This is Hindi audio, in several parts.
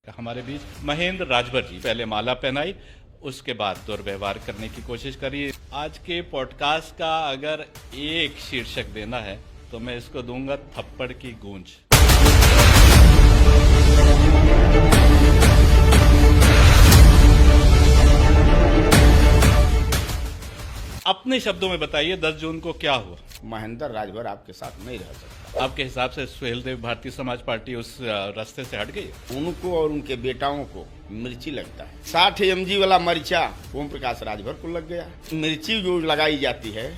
हमारे बीच महेंद्र राजभर जी पहले माला पहनाई, उसके बाद दुर्व्यवहार करने की कोशिश करी। आज के पॉडकास्ट का अगर एक शीर्षक देना है तो मैं इसको दूंगा थप्पड़ की गूंज। अपने शब्दों में बताइए 10 जून को क्या हुआ? महेंद्र राजभर आपके साथ नहीं रह सकता। आपके हिसाब से सुहेल देव भारतीय समाज पार्टी उस रास्ते से हट गई? उनको और उनके बेटाओं को मिर्ची लगता है। 60 mg वाला मरीचा ओम प्रकाश राजभर को लग गया। मिर्ची जो लगाई जाती है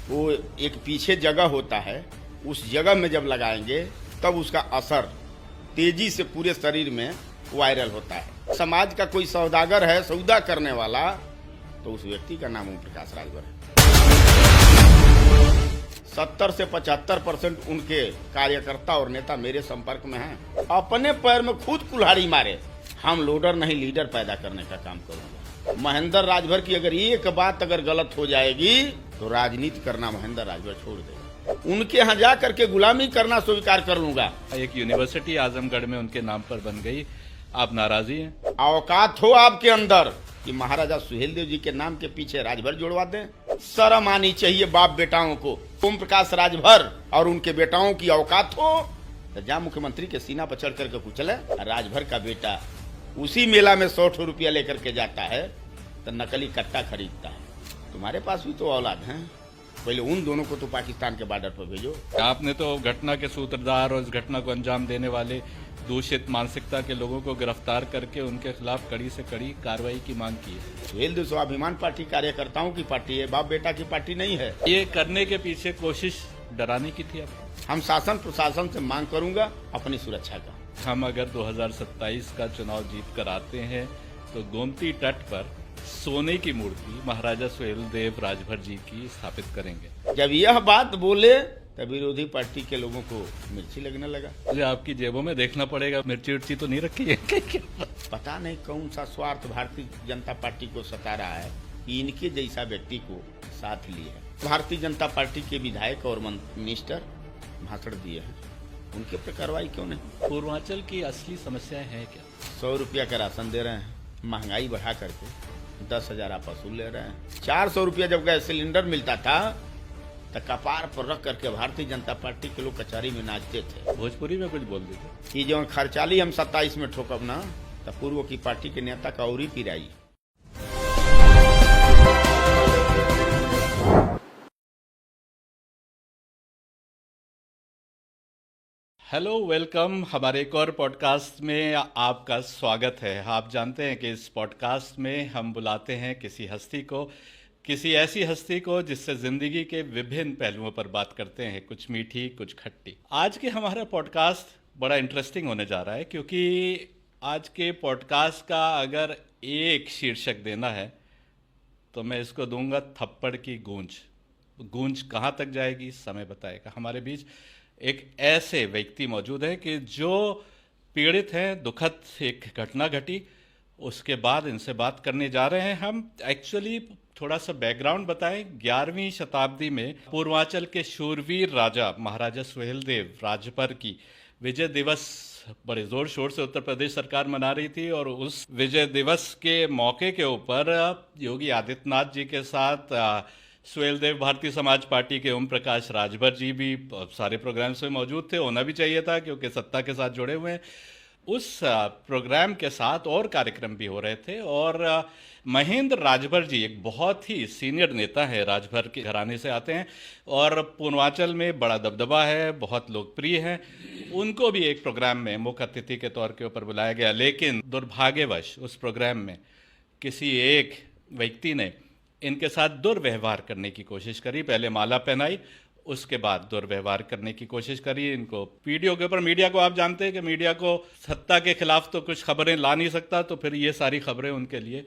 वो एक पीछे जगह होता है, उस जगह में जब लगाएंगे तब उसका असर तेजी से पूरे शरीर में वायरल होता है। समाज का कोई सौदागर है, सौदा करने वाला, तो उस व्यक्ति का नाम ओम प्रकाश राजभर है। 70 से 75% उनके कार्यकर्ता और नेता मेरे संपर्क में हैं। अपने पैर में खुद कुल्हाड़ी मारे, हम लोडर नहीं लीडर पैदा करने का काम करूंगा। महेंद्र राजभर की अगर एक बात अगर गलत हो जाएगी तो राजनीति करना महेंद्र राजभर छोड़ देगा। उनके यहाँ जा करके गुलामी करना स्वीकार कर लूंगा। एक यूनिवर्सिटी आजमगढ़ में उनके नाम पर बन गई, आप नाराजी हैं? औकात हो आपके अंदर कि महाराजा सुहेल देव जी के नाम के पीछे राजभर जोड़वा दें? शर्म आनी चाहिए बाप बेटाओं को। ओम प्रकाश राजभर और उनके बेटाओं की औकात हो तो जहाँ मुख्यमंत्री के सीना पर चढ़ करके पूछले, राजभर का बेटा उसी मेला में 100 रुपया लेकर के जाता है तो नकली कट्टा खरीदता है। तुम्हारे पास भी तो औलाद है, पहले उन दोनों को तो पाकिस्तान के बॉर्डर पर भेजो। आपने तो घटना के सूत्रधार और इस घटना को अंजाम देने वाले दूषित मानसिकता के लोगों को गिरफ्तार करके उनके खिलाफ कड़ी से कड़ी कार्रवाई की मांग की है। सुहेल देव स्वाभिमान पार्टी कार्यकर्ताओं की पार्टी है, बाप बेटा की पार्टी नहीं है। ये करने के पीछे कोशिश डराने की थी आपको? हम शासन प्रशासन से मांग करूंगा अपनी सुरक्षा का। हम अगर 2027 का चुनाव जीत कर आते हैं तो गोमती तट पर सोने की मूर्ति महाराजा सुहेल देव राजभर जी की स्थापित करेंगे। जब यह बात बोले तब विरोधी पार्टी के लोगों को मिर्ची लगने लगा। मुझे आपकी जेबों में देखना पड़ेगा, मिर्ची उर्ची तो नहीं रखी है? पता नहीं कौन सा स्वार्थ भारतीय जनता पार्टी को सता रहा है कि इनके जैसा व्यक्ति को साथ लिए है। भारतीय जनता पार्टी के विधायक और मिनिस्टर भाषण दिए हैं, उनके पर कार्रवाई क्यों नहीं? पूर्वांचल की असली समस्या है क्या? 100 रुपया का राशन दे रहे हैं, महंगाई बढ़ा करके 10,000 आप वसूल ले रहे हैं। 400 रुपया जब गैस सिलेंडर मिलता था तो कपार पर रख करके भारतीय जनता पार्टी के लोग कचहरी में नाचते थे। भोजपुरी में कुछ बोल देते कि जो खर्चाली हम 27 में ठोकब ना तो पूर्व की पार्टी के नेता का और ही पिराई। Hello, welcome. हमारे एक और पॉडकास्ट में आपका स्वागत है। आप जानते हैं कि इस पॉडकास्ट में हम बुलाते हैं किसी हस्ती को, किसी ऐसी हस्ती को जिससे जिंदगी के विभिन्न पहलुओं पर बात करते हैं, कुछ मीठी कुछ खट्टी। आज के हमारा पॉडकास्ट बड़ा इंटरेस्टिंग होने जा रहा है क्योंकि आज के पॉडकास्ट का अगर एक शीर्षक देना है तो मैं इसको दूंगा थप्पड़ की गूंज। गूंज कहाँ तक जाएगी समय बताएगा। हमारे बीच एक ऐसे व्यक्ति मौजूद है कि जो पीड़ित हैं, दुखद एक घटना घटी, उसके बाद इनसे बात करने जा रहे हैं हम। एक्चुअली थोड़ा सा बैकग्राउंड बताएं। 11वीं शताब्दी में पूर्वांचल के शूरवीर राजा महाराजा सुहेल देव राजभर की विजय दिवस बड़े जोर शोर से उत्तर प्रदेश सरकार मना रही थी और उस विजय दिवस के मौके के ऊपर योगी आदित्यनाथ जी के साथ सुहेल देव भारतीय समाज पार्टी के ओम प्रकाश राजभर जी भी सारे प्रोग्राम्स में मौजूद थे। होना भी चाहिए था क्योंकि सत्ता के साथ जुड़े हुए हैं। उस प्रोग्राम के साथ और कार्यक्रम भी हो रहे थे और महेंद्र राजभर जी एक बहुत ही सीनियर नेता है, राजभर के घराने से आते हैं और पूर्वांचल में बड़ा दबदबा है, बहुत लोकप्रिय हैं। उनको भी एक प्रोग्राम में मुख्य अतिथि के तौर के ऊपर बुलाया गया, लेकिन दुर्भाग्यवश उस प्रोग्राम में किसी एक व्यक्ति ने इनके साथ दुर्व्यवहार करने की कोशिश करी। पहले माला पहनाई, उसके बाद दुर्व्यवहार करने की कोशिश करी। इनको वीडियो के ऊपर, मीडिया को आप जानते हैं कि मीडिया को सत्ता के खिलाफ तो कुछ खबरें ला नहीं सकता, तो फिर ये सारी खबरें उनके लिए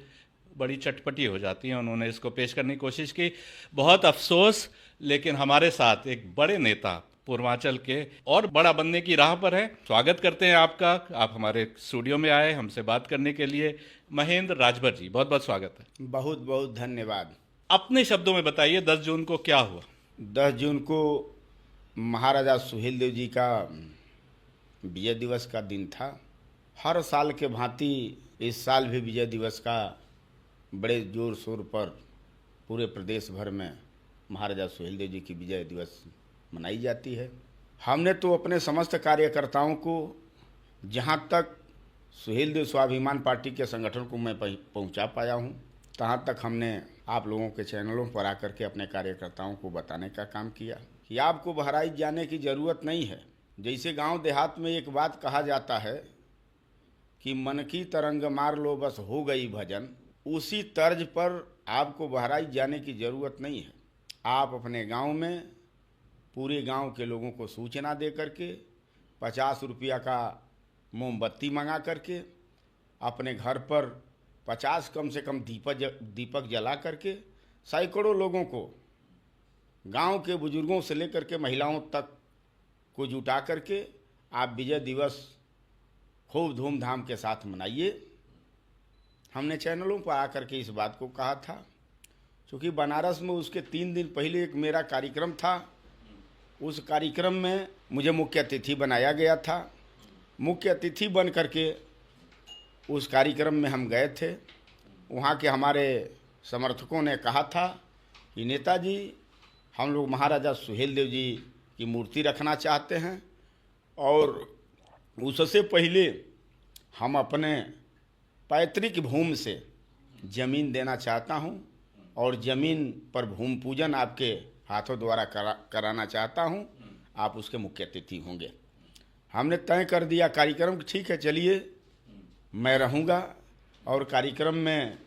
बड़ी चटपटी हो जाती हैं। उन्होंने इसको पेश करने की कोशिश की। बहुत अफसोस, लेकिन हमारे साथ एक बड़े नेता पूर्वांचल के और बड़ा बनने की राह पर है। स्वागत करते हैं आपका। आप हमारे स्टूडियो में आए हमसे बात करने के लिए। महेंद्र राजभर जी, बहुत बहुत स्वागत है। बहुत बहुत धन्यवाद। अपने शब्दों में बताइए 10 जून को क्या हुआ? 10 जून को महाराजा सुहेल देव जी का विजय दिवस का दिन था। हर साल के भांति इस साल भी विजय दिवस का बड़े जोर शोर पर पूरे प्रदेश भर में महाराजा सुहेलदेव जी की विजय दिवस मनाई जाती है। हमने तो अपने समस्त कार्यकर्ताओं को, जहां तक सुहेलदेव स्वाभिमान पार्टी के संगठन को मैं पहुंचा पाया हूं, तहां तक हमने आप लोगों के चैनलों पर आकर के अपने कार्यकर्ताओं को बताने का काम किया कि आपको बहराइच जाने की ज़रूरत नहीं है। जैसे गांव देहात में एक बात कहा जाता है कि मन की तरंग मार लो बस हो गई भजन, उसी तर्ज पर आपको बहराइच जाने की ज़रूरत नहीं है। आप अपने गांव में पूरे गांव के लोगों को सूचना दे करके 50 रुपया का मोमबत्ती मंगा करके अपने घर पर 50 कम से कम दीपक जला करके सैकड़ों लोगों को, गांव के बुजुर्गों से लेकर के महिलाओं तक को जुटा करके आप विजय दिवस खूब धूमधाम के साथ मनाइए। हमने चैनलों पर आकर के इस बात को कहा था, क्योंकि बनारस में उसके 3 दिन पहले एक मेरा कार्यक्रम था। उस कार्यक्रम में मुझे मुख्य अतिथि बनाया गया था। मुख्य अतिथि बन करके उस कार्यक्रम में हम गए थे। वहाँ के हमारे समर्थकों ने कहा था कि नेताजी, हम लोग महाराजा सुहेलदेव जी की मूर्ति रखना चाहते हैं और उससे पहले हम अपने पैतृक भूमि से ज़मीन देना चाहता हूं और ज़मीन पर भूमि पूजन आपके हाथों द्वारा कराना चाहता हूं। आप उसके मुख्य अतिथि होंगे। हमने तय कर दिया कार्यक्रम, ठीक है चलिए मैं रहूंगा। और कार्यक्रम में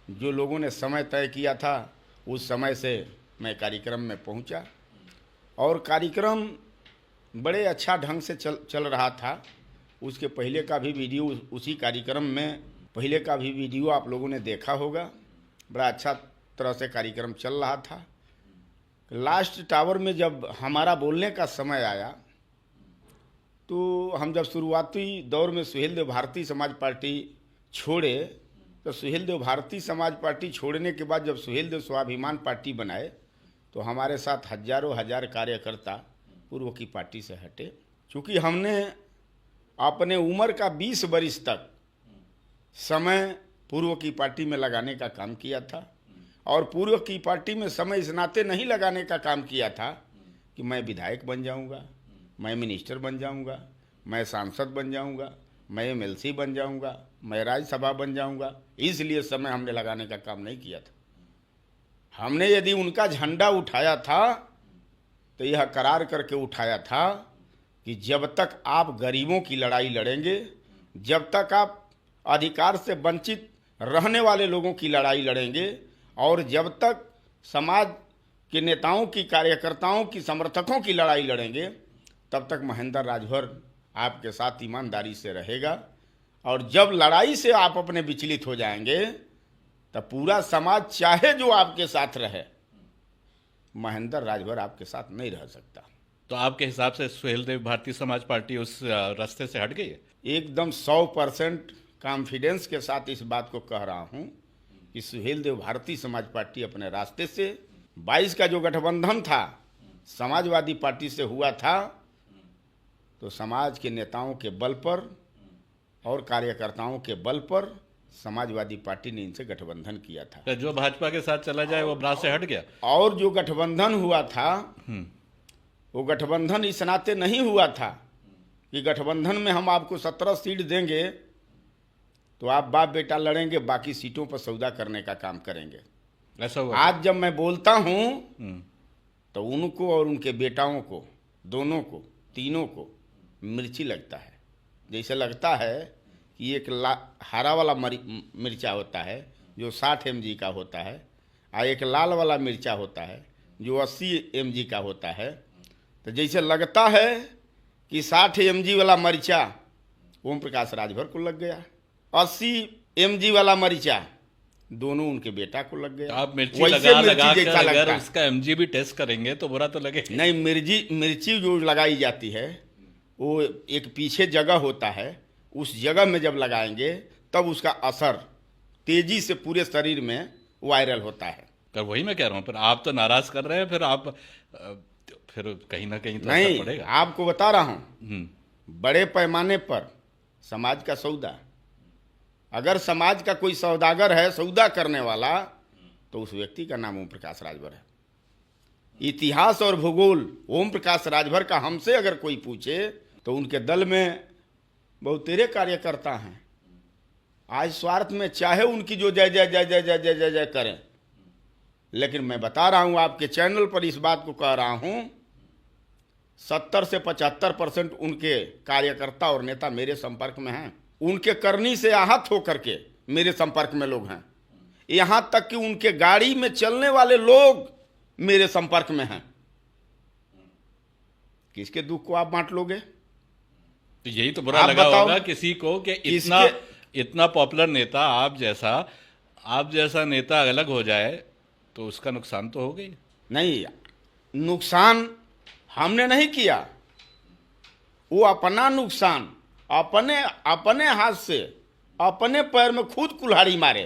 जो लोगों ने समय तय किया था उस समय से मैं कार्यक्रम में पहुंचा और कार्यक्रम बड़े अच्छा ढंग से चल रहा था। उसके पहले का भी वीडियो, उसी कार्यक्रम में पहले का भी वीडियो आप लोगों ने देखा होगा। बड़ा अच्छा तरह से कार्यक्रम चल रहा था। लास्ट टावर में जब हमारा बोलने का समय आया तो हम जब शुरुआती दौर में सुहेलदेव भारतीय समाज पार्टी छोड़े, तो सुहेलदेव भारतीय समाज पार्टी छोड़ने के बाद जब सुहेलदेव स्वाभिमान पार्टी बनाए तो हमारे साथ हजारों हजार कार्यकर्ता पूर्व की पार्टी से हटे। चूँकि हमने अपने उम्र का 20 वर्ष तक समय पूर्व की पार्टी में लगाने का काम किया था और पूर्व की पार्टी में समय इस नाते नहीं लगाने का काम किया था कि मैं विधायक बन जाऊंगा, मैं मिनिस्टर बन जाऊंगा, मैं सांसद बन जाऊंगा, मैं एमएलसी बन जाऊंगा, मैं राज्यसभा बन जाऊंगा। इसलिए समय हमने लगाने का काम नहीं किया था। हमने यदि उनका झंडा उठाया था तो यह करार करके उठाया था कि जब तक आप गरीबों की लड़ाई लड़ेंगे, जब तक आप अधिकार से वंचित रहने वाले लोगों की लड़ाई लड़ेंगे और जब तक समाज के नेताओं की, कार्यकर्ताओं की, समर्थकों की लड़ाई लड़ेंगे, तब तक महेंद्र राजभर आपके साथ ईमानदारी से रहेगा। और जब लड़ाई से आप अपने विचलित हो जाएंगे तब पूरा समाज चाहे जो आपके साथ रहे, महेंद्र राजभर आपके साथ नहीं रह सकता। तो आपके हिसाब से सुहेलदेव भारतीय समाज पार्टी उस रास्ते से हट गई है? एकदम 100% कॉन्फिडेंस के साथ इस बात को कह रहा हूं कि सुहेलदेव भारतीय समाज पार्टी अपने रास्ते से, 22 का जो गठबंधन था समाजवादी पार्टी से हुआ था, तो समाज के नेताओं के बल पर और कार्यकर्ताओं के बल पर समाजवादी पार्टी ने इनसे गठबंधन किया था। तो जो भाजपा के साथ चला जाए वो राह से हट गया। और जो गठबंधन हुआ था वो गठबंधन इस नाते नहीं हुआ था कि गठबंधन में हम आपको 17 सीट देंगे तो आप बाप बेटा लड़ेंगे, बाकी सीटों पर सौदा करने का काम करेंगे। ऐसा हुआ? आज जब मैं बोलता हूं तो उनको और उनके बेटाओं को, दोनों को, तीनों को मिर्ची लगता है। जैसे लगता है कि एक हरा वाला मिर्चा होता है जो 60 mg का होता है और एक लाल वाला मिर्चा होता है जो 80 mg का होता है। तो जैसे लगता है कि 60 mg वाला मिर्चा ओम प्रकाश राजभर को लग गया, 80 mg वाला मिर्चा दोनों उनके बेटा को लग गया। आप मिर्ची लगा कर अगर उसका एमजी भी टेस्ट करेंगे तो बुरा तो लगे नहीं। मिर्ची जो लगाई जाती है वो एक पीछे जगह होता है, उस जगह में जब लगाएंगे तब उसका असर तेजी से पूरे शरीर में वायरल होता है। तो वही मैं कह रहा हूँ, फिर आप तो नाराज कर रहे हैं, फिर आप फिर कहीं ना कहीं तो नहीं, पड़ेगा। आपको बता रहा हूँ बड़े पैमाने पर समाज का सौदा। अगर समाज का कोई सौदागर है, सौदा करने वाला, तो उस व्यक्ति का नाम ओम प्रकाश राजभर है। इतिहास और भूगोल ओम प्रकाश राजभर का हमसे अगर कोई पूछे तो उनके दल में बहुतेरे कार्यकर्ता हैं। आज स्वार्थ में चाहे उनकी जो जय जय जय जय जय जय जय जय करें, लेकिन मैं बता रहा हूं, आपके चैनल पर इस बात को कह रहा हूं, 70 से 75% उनके कार्यकर्ता और नेता मेरे संपर्क में हैं। उनके करनी से आहत होकर के मेरे संपर्क में लोग हैं। यहां तक कि उनके गाड़ी में चलने वाले लोग मेरे संपर्क में हैं। किसके दुख को आप बांट लोगे? तो यही तो बुरा आप लगा बताओ, होगा किसी को कि इतना पॉपुलर नेता आप जैसा नेता अलग हो जाए तो उसका नुकसान तो हो गई। नहीं, नुकसान हमने नहीं किया, वो अपना नुकसान अपने हाथ से अपने पैर में खुद कुल्हाड़ी मारे।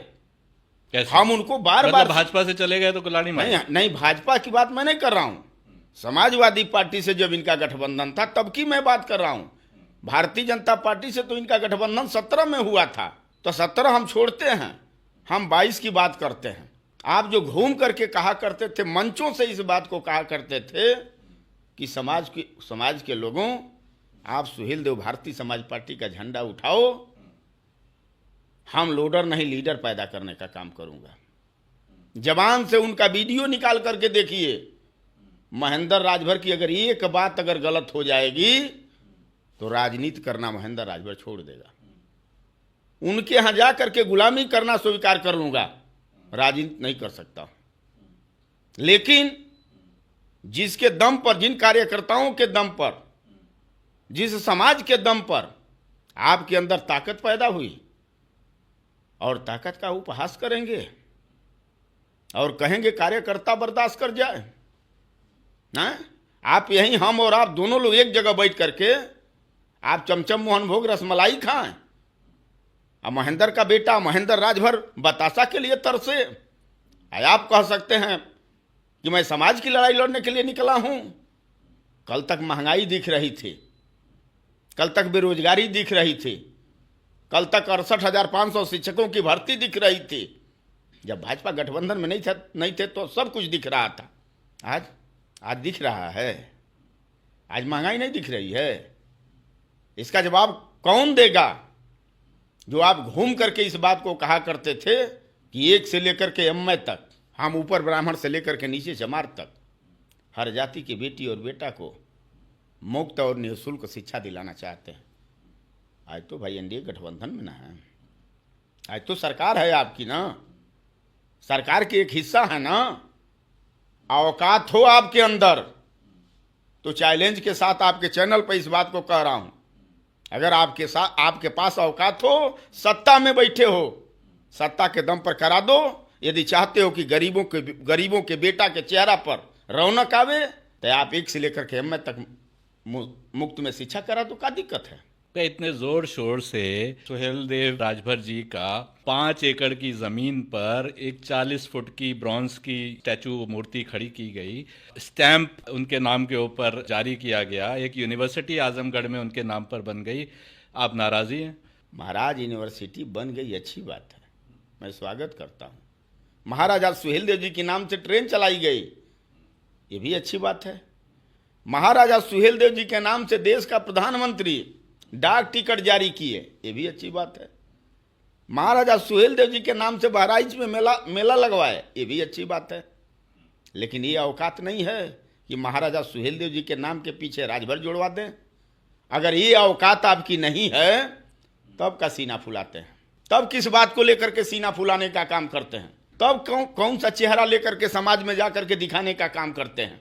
कैसे? हम उनको बार बार भाजपा से चले गए तो कुल्हाड़ी मारी? नहीं, भाजपा की बात मैं नहीं कर रहा हूं। समाजवादी पार्टी से जब इनका गठबंधन था तब की मैं बात कर रहा हूं। भारतीय जनता पार्टी से तो इनका गठबंधन 17 में हुआ था, तो 17 हम छोड़ते हैं, हम 22 की बात करते हैं। आप जो घूम करके कहा करते थे, मंचों से इस बात को कहा करते थे कि समाज के लोगों, आप सुहेलदेव भारतीय समाज पार्टी का झंडा उठाओ, हम लोडर नहीं लीडर पैदा करने का काम करूंगा। जबान से उनका वीडियो निकाल करके देखिए। महेंद्र राजभर की अगर एक बात अगर गलत हो जाएगी तो राजनीति करना महेंद्र राजभर छोड़ देगा। उनके यहां जाकर के गुलामी करना स्वीकार कर लूंगा, राजनीति नहीं कर सकता। लेकिन जिसके दम पर, जिन कार्यकर्ताओं के दम पर, जिस समाज के दम पर आपके अंदर ताकत पैदा हुई, और ताकत का उपहास करेंगे और कहेंगे कार्यकर्ता बर्दाश्त कर जाए ना? आप यहीं, हम और आप दोनों लोग एक जगह बैठ करके आप चमचम मोहन भोग रसमलाई खाएं, और महेंद्र का बेटा महेंद्र राजभर बतासा के लिए तरसे। आप कह सकते हैं कि मैं समाज की लड़ाई लड़ने के लिए निकला हूं। कल तक महंगाई दिख रही थी, कल तक बेरोजगारी दिख रही थी, कल तक 68,500 शिक्षकों की भर्ती दिख रही थी। जब भाजपा गठबंधन में नहीं थे तो सब कुछ दिख रहा था। आज दिख रहा है? आज महंगाई नहीं दिख रही है? इसका जवाब कौन देगा? जो आप घूम करके इस बात को कहा करते थे कि 1 से लेकर के एमए तक, हम ऊपर ब्राह्मण से लेकर के नीचे चमार तक हर जाति की बेटी और बेटा को मुफ्त और निःशुल्क शिक्षा दिलाना चाहते हैं। आज तो भाई एनडीए गठबंधन में ना है, आज तो सरकार है आपकी ना, सरकार के एक हिस्सा है ना। औकात हो आपके अंदर तो चैलेंज के साथ आपके चैनल पर इस बात को कह रहा हूं, अगर आपके पास औकात हो, सत्ता में बैठे हो, सत्ता के दम पर करा दो। यदि चाहते हो कि गरीबों के बेटा के चेहरा पर रौनक आवे, तो आप 1 से लेकर के एमए तक मुफ्त में शिक्षा करा दो। क्या दिक्कत है? इतने जोर शोर से सुहेलदेव राजभर जी का 5 एकड़ की जमीन पर एक 40 फुट की ब्रॉन्ज की स्टैचू मूर्ति खड़ी की गई, स्टैंप उनके नाम के ऊपर जारी किया गया, एक यूनिवर्सिटी आजमगढ़ में उनके नाम पर बन गई, आप नाराजी हैं? महाराज यूनिवर्सिटी बन गई, अच्छी बात है, मैं स्वागत करता हूँ। महाराजा सुहेलदेव जी के नाम से ट्रेन चलाई गई, ये भी अच्छी बात है। महाराजा सुहेलदेव जी के नाम से देश का प्रधानमंत्री डाक टिकट जारी किए, ये भी अच्छी बात है। महाराजा सुहेलदेव जी के नाम से बहराइच में मेला लगवाए, ये भी अच्छी बात है। लेकिन ये औकात नहीं है कि महाराजा सुहेलदेव जी के नाम के पीछे राजभर जुड़वा दें। अगर ये औकात आपकी नहीं है तब का सीना फुलाते हैं, तब किस बात को लेकर के सीना फुलाने का काम करते हैं, तब कौन सा चेहरा लेकर के समाज में जाकर के दिखाने का काम करते हैं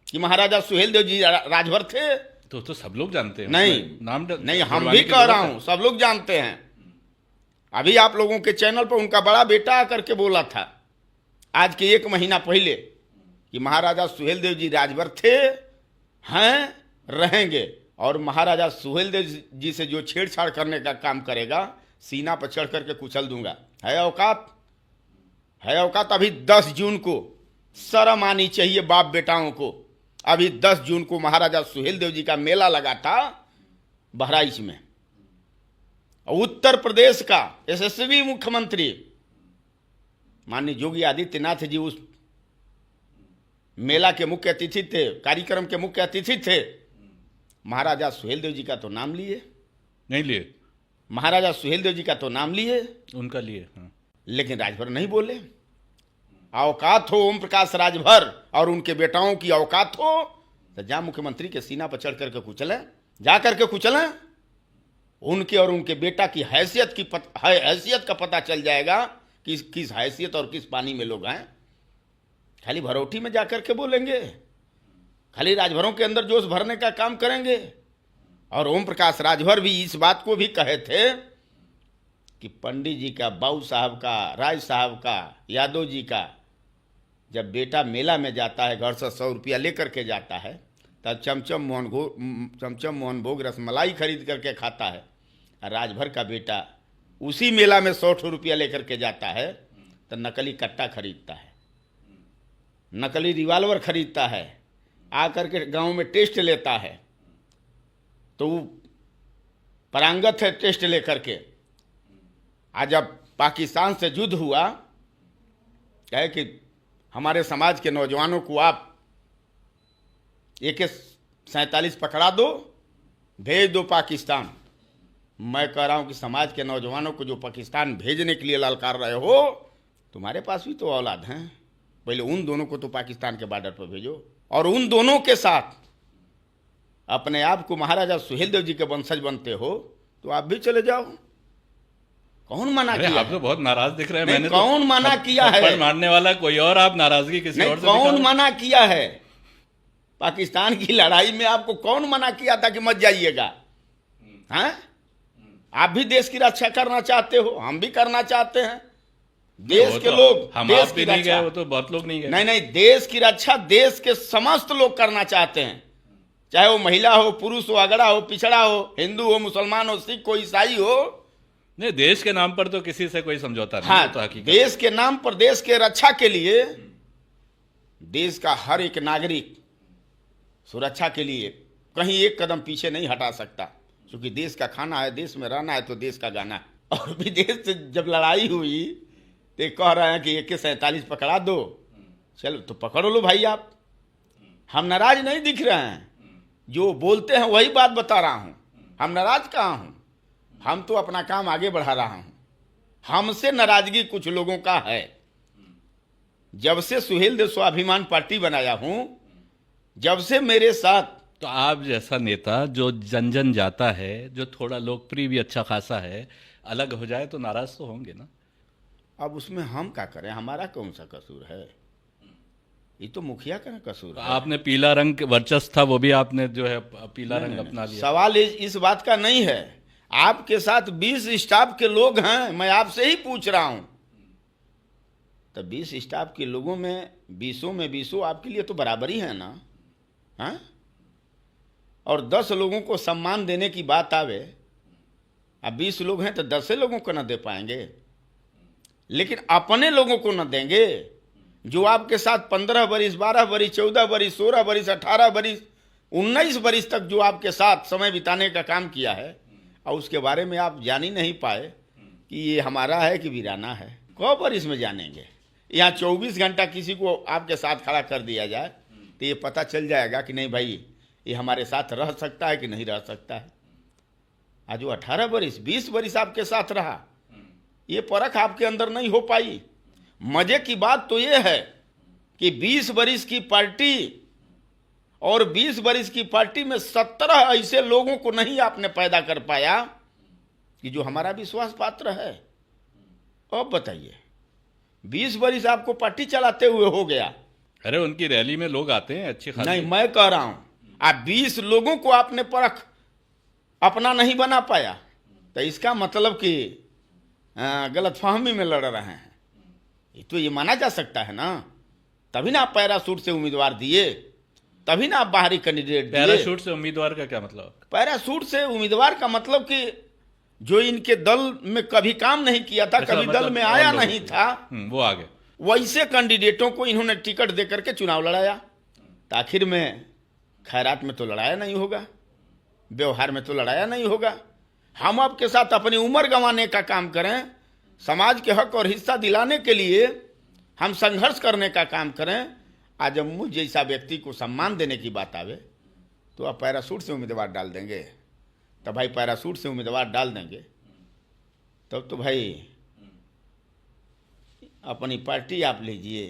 कि महाराजा सुहेलदेव जी राजभर थे। तो सब लोग जानते हैं। नहीं, हम भी कह रहा हूं, सब लोग जानते हैं। अभी आप लोगों के चैनल पर उनका बड़ा बेटा आकर के बोला था आज के 1 महीना पहले कि महाराजा सुहेलदेव जी राजभर थे, हैं, रहेंगे, और महाराजा सुहेलदेव जी से जो छेड़छाड़ करने का काम करेगा सीना पर चढ़ करके कुचल दूंगा। है औकात? है औकात? अभी 10 जून को शर्म आनी चाहिए बाप बेटाओं को। अभी 10 जून को महाराजा सुहेलदेव जी का मेला लगा था बहराइच में, और उत्तर प्रदेश का यशस्वी मुख्यमंत्री माननीय योगी आदित्यनाथ जी उस मेला के मुख्य अतिथि थे, कार्यक्रम के मुख्य अतिथि थे। महाराजा सुहेलदेव जी का तो नाम लिए नहीं लिए, महाराजा सुहेलदेव जी का तो नाम लिए, उनका लिए। हाँ। लेकिन राजभर नहीं बोले। औकात हो ओम प्रकाश राजभर और उनके बेटाओं की औकात हो तो जा मुख्यमंत्री के सीना पर चढ़ करके कुचलें, जा करके कुचलें। उनके और उनके बेटा की हैसियत का पता चल जाएगा कि किस हैसियत और किस पानी में लोग हैं। खाली भरौठी में जाकर के बोलेंगे, खाली राजभरों के अंदर जोश भरने का काम करेंगे। और ओम प्रकाश राजभर भी इस बात को भी कहे थे कि पंडित जी का, बाऊ साहब का, राय साहब का, यादव जी का जब बेटा मेला में जाता है, घर से 100 रुपया लेकर के जाता है, तब चमचम मोहन भोग रसमलाई खरीद करके खाता है। राजभर का बेटा उसी मेला में 100 रुपया लेकर के जाता है तो नकली कट्टा खरीदता है, नकली रिवाल्वर खरीदता है, आकर के गांव में टेस्ट लेता है। तो वो परांगत है टेस्ट लेकर के। आज जब पाकिस्तान से युद्ध हुआ, कहे कि हमारे समाज के नौजवानों को आप AK-47 पकड़ा दो, भेज दो पाकिस्तान। मैं कह रहा हूं कि समाज के नौजवानों को जो पाकिस्तान भेजने के लिए ललकार रहे हो, तुम्हारे पास भी तो औलाद हैं, पहले उन दोनों को तो पाकिस्तान के बॉर्डर पर भेजो और उन दोनों के साथ अपने आप को महाराजा सुहेलदेव जी के वंशज बनते हो तो आप भी चले जाओ। कौन मना किया? आप तो बहुत नाराज दिख रहे हैं। नहीं, मैंने कौन तो मना किया है? मारने वाला कोई और, आप नाराजगी किसी नहीं, और से कौन दिखा मना किया है? पाकिस्तान की लड़ाई में आपको कौन मना किया था कि मत जाइएगा? हैं? आप भी देश की रक्षा करना चाहते हो, हम भी करना चाहते हैं। देश के लोग, हम देश आप की भी नहीं रक्षा, गए, वो तो बहुत लोग नहीं गए। नहीं, देश की रक्षा देश के समस्त लोग करना चाहते हैं, चाहे वो महिला हो, पुरुष हो, अगड़ा हो, पिछड़ा हो, हिंदू हो, मुसलमान हो, सिख हो, ईसाई हो। नहीं, देश के नाम पर तो किसी से कोई समझौता नहीं। हाँ, तो हकीकत देश के नाम पर, देश के रक्षा के लिए देश का हर एक नागरिक सुरक्षा के लिए कहीं एक कदम पीछे नहीं हटा सकता, क्योंकि देश का खाना है, देश में रहना है तो देश का गाना है। और विदेश से जब लड़ाई हुई तो कह रहे हैं कि AK-47 पकड़ा दो। चलो तो पकड़ लो भाई, आप, हम नाराज नहीं दिख रहे हैं, जो बोलते हैं वही बात बता रहा हूं। हम नाराज कहाँ हूं? हम तो अपना काम आगे बढ़ा रहा हूं। हमसे नाराजगी कुछ लोगों का है। जब से सुहेलदेव स्वाभिमान पार्टी बनाया हूं, जब से मेरे साथ, तो आप जैसा नेता जो जन जन जाता है, जो थोड़ा लोकप्रिय भी अच्छा खासा है, अलग हो जाए तो नाराज तो होंगे ना। अब उसमें हम क्या करें? हमारा कौन सा कसूर है? ये तो मुखिया का कसूर है। आपने पीला रंग वर्चस्व था, वो भी आपने जो है पीला रंग अपना लिया। सवाल इस बात का नहीं है। आपके साथ 20 स्टाफ के लोग हैं, मैं आपसे ही पूछ रहा हूं। तो 20 स्टाफ के लोगों में 20 में 20 आपके लिए तो बराबर ही है ना? हाँ? और 10 लोगों को सम्मान देने की बात आवे, अब 20 लोग हैं तो 10 लोगों को न दे पाएंगे, लेकिन अपने लोगों को न देंगे जो आपके साथ 15 बरिस, 12 बरिस, 14 बरिस, 16 बरिस, 18 बरिस, 19 बरिस तक जो आपके साथ समय बिताने का काम किया है, और उसके बारे में आप जान ही नहीं पाए कि ये हमारा है कि वीराना है। कब बरिस में जानेंगे? यहाँ 24 घंटा किसी को आपके साथ खड़ा कर दिया जाए तो ये पता चल जाएगा कि नहीं भाई ये हमारे साथ रह सकता है कि नहीं रह सकता है। आज वो 18 बरिस, 20 बरिस आपके साथ रहा, ये परख आपके अंदर नहीं हो पाई। मजे की बात तो ये है कि 20 बरिस की पार्टी और 20 बरिस की पार्टी में 17 ऐसे लोगों को नहीं आपने पैदा कर पाया कि जो हमारा विश्वास पात्र है। अब बताइए, 20 बरिस आपको पार्टी चलाते हुए हो गया। अरे उनकी रैली में लोग आते हैं अच्छी खासी। नहीं, मैं कह रहा हूं, आप 20 लोगों को आपने परख अपना नहीं बना पाया, तो इसका मतलब कि गलतफहमी में लड़ रहे हैं। तो ये माना जा सकता है ना? तभी ना आप पैराशूट से उम्मीदवार दिए, तभी ना आप बाहरी कैंडिडेट दिए। पैराशूट से उम्मीदवार का क्या मतलब? पैराशूट से उम्मीदवार का मतलब कि जो इनके दल में कभी काम नहीं किया था, कभी दल में आया नहीं था, वो आ गए। वैसे कैंडिडेटों को इन्होंने टिकट दे करके चुनाव लड़ाया। तो आखिर में खैरात में तो लड़ाया नहीं होगा, व्यवहार में तो लड़ाया नहीं होगा, हम आपके साथ अपनी उम्र गंवाने का काम करें, समाज के हक और हिस्सा दिलाने के लिए हम संघर्ष करने का काम करें। आज जब मुझ जैसा व्यक्ति को सम्मान देने की बात आवे तो आप पैरासूट से उम्मीदवार डाल देंगे। तो भाई पैरासूट से उम्मीदवार डाल देंगे तब तो भाई अपनी पार्टी आप लीजिए,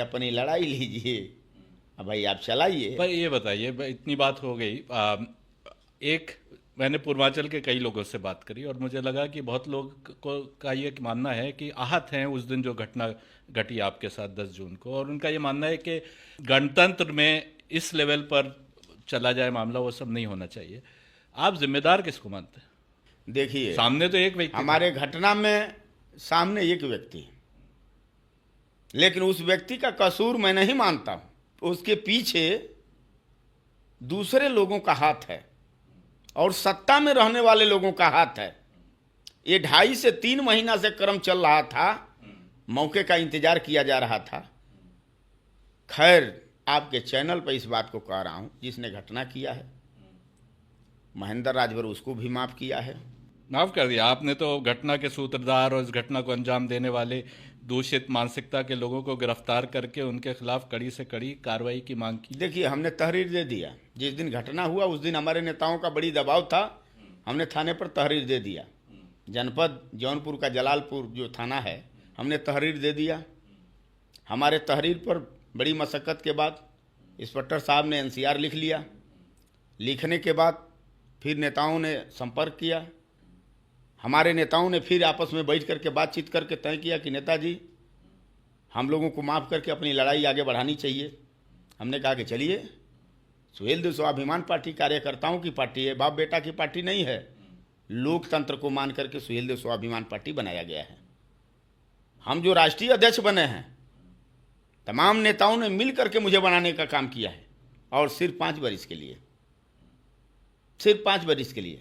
अपनी लड़ाई लीजिए, अब भाई आप चलाइए। पर ये बताइए, इतनी बात हो गई। एक मैंने पूर्वांचल के कई लोगों से बात करी और मुझे लगा कि बहुत लोग को का ये मानना है कि आहत हैं उस दिन जो घटना घटी आपके साथ 10 जून को, और उनका ये मानना है कि गणतंत्र में इस लेवल पर चला जाए मामला, वो सब नहीं होना चाहिए। आप जिम्मेदार किसको मानते हैं? देखिए, सामने तो एक व्यक्ति हमारे घटना में सामने एक व्यक्ति, लेकिन उस व्यक्ति का कसूर मैं नहीं मानता। उसके पीछे दूसरे लोगों का हाथ है और सत्ता में रहने वाले लोगों का हाथ है। ये 2.5 से 3 महीना से क्रम चल रहा था, मौके का इंतजार किया जा रहा था। खैर, आपके चैनल पर इस बात को कह रहा हूं, जिसने घटना किया है महेंद्र राजभर, उसको भी माफ किया है। माफ कर दिया आपने, तो घटना के सूत्रधार और इस घटना को अंजाम देने वाले दूषित मानसिकता के लोगों को गिरफ्तार करके उनके खिलाफ कड़ी से कड़ी कार्रवाई की मांग की। देखिए, हमने तहरीर दे दिया। जिस दिन घटना हुआ उस दिन हमारे नेताओं का बड़ी दबाव था, हमने थाने पर तहरीर दे दिया। जनपद जौनपुर का जलालपुर जो थाना है, हमने तहरीर दे दिया। हमारे तहरीर पर बड़ी मशक्क़त के बाद इंस्पेक्टर साहब ने NCR लिख लिया। लिखने के बाद फिर नेताओं ने संपर्क किया। हमारे नेताओं ने फिर आपस में बैठ करके बातचीत करके तय किया कि नेताजी, हम लोगों को माफ़ करके अपनी लड़ाई आगे बढ़ानी चाहिए। हमने कहा कि चलिए, सुहेलदेव स्वाभिमान पार्टी कार्यकर्ताओं की पार्टी है, बाप बेटा की पार्टी नहीं है। लोकतंत्र को मान करके सुहेलदेव स्वाभिमान पार्टी बनाया गया है। हम जो राष्ट्रीय अध्यक्ष बने हैं, तमाम नेताओं ने मिल करके मुझे बनाने का काम किया है, और सिर्फ 5 बरिस के लिए, सिर्फ 5 बरिस के लिए।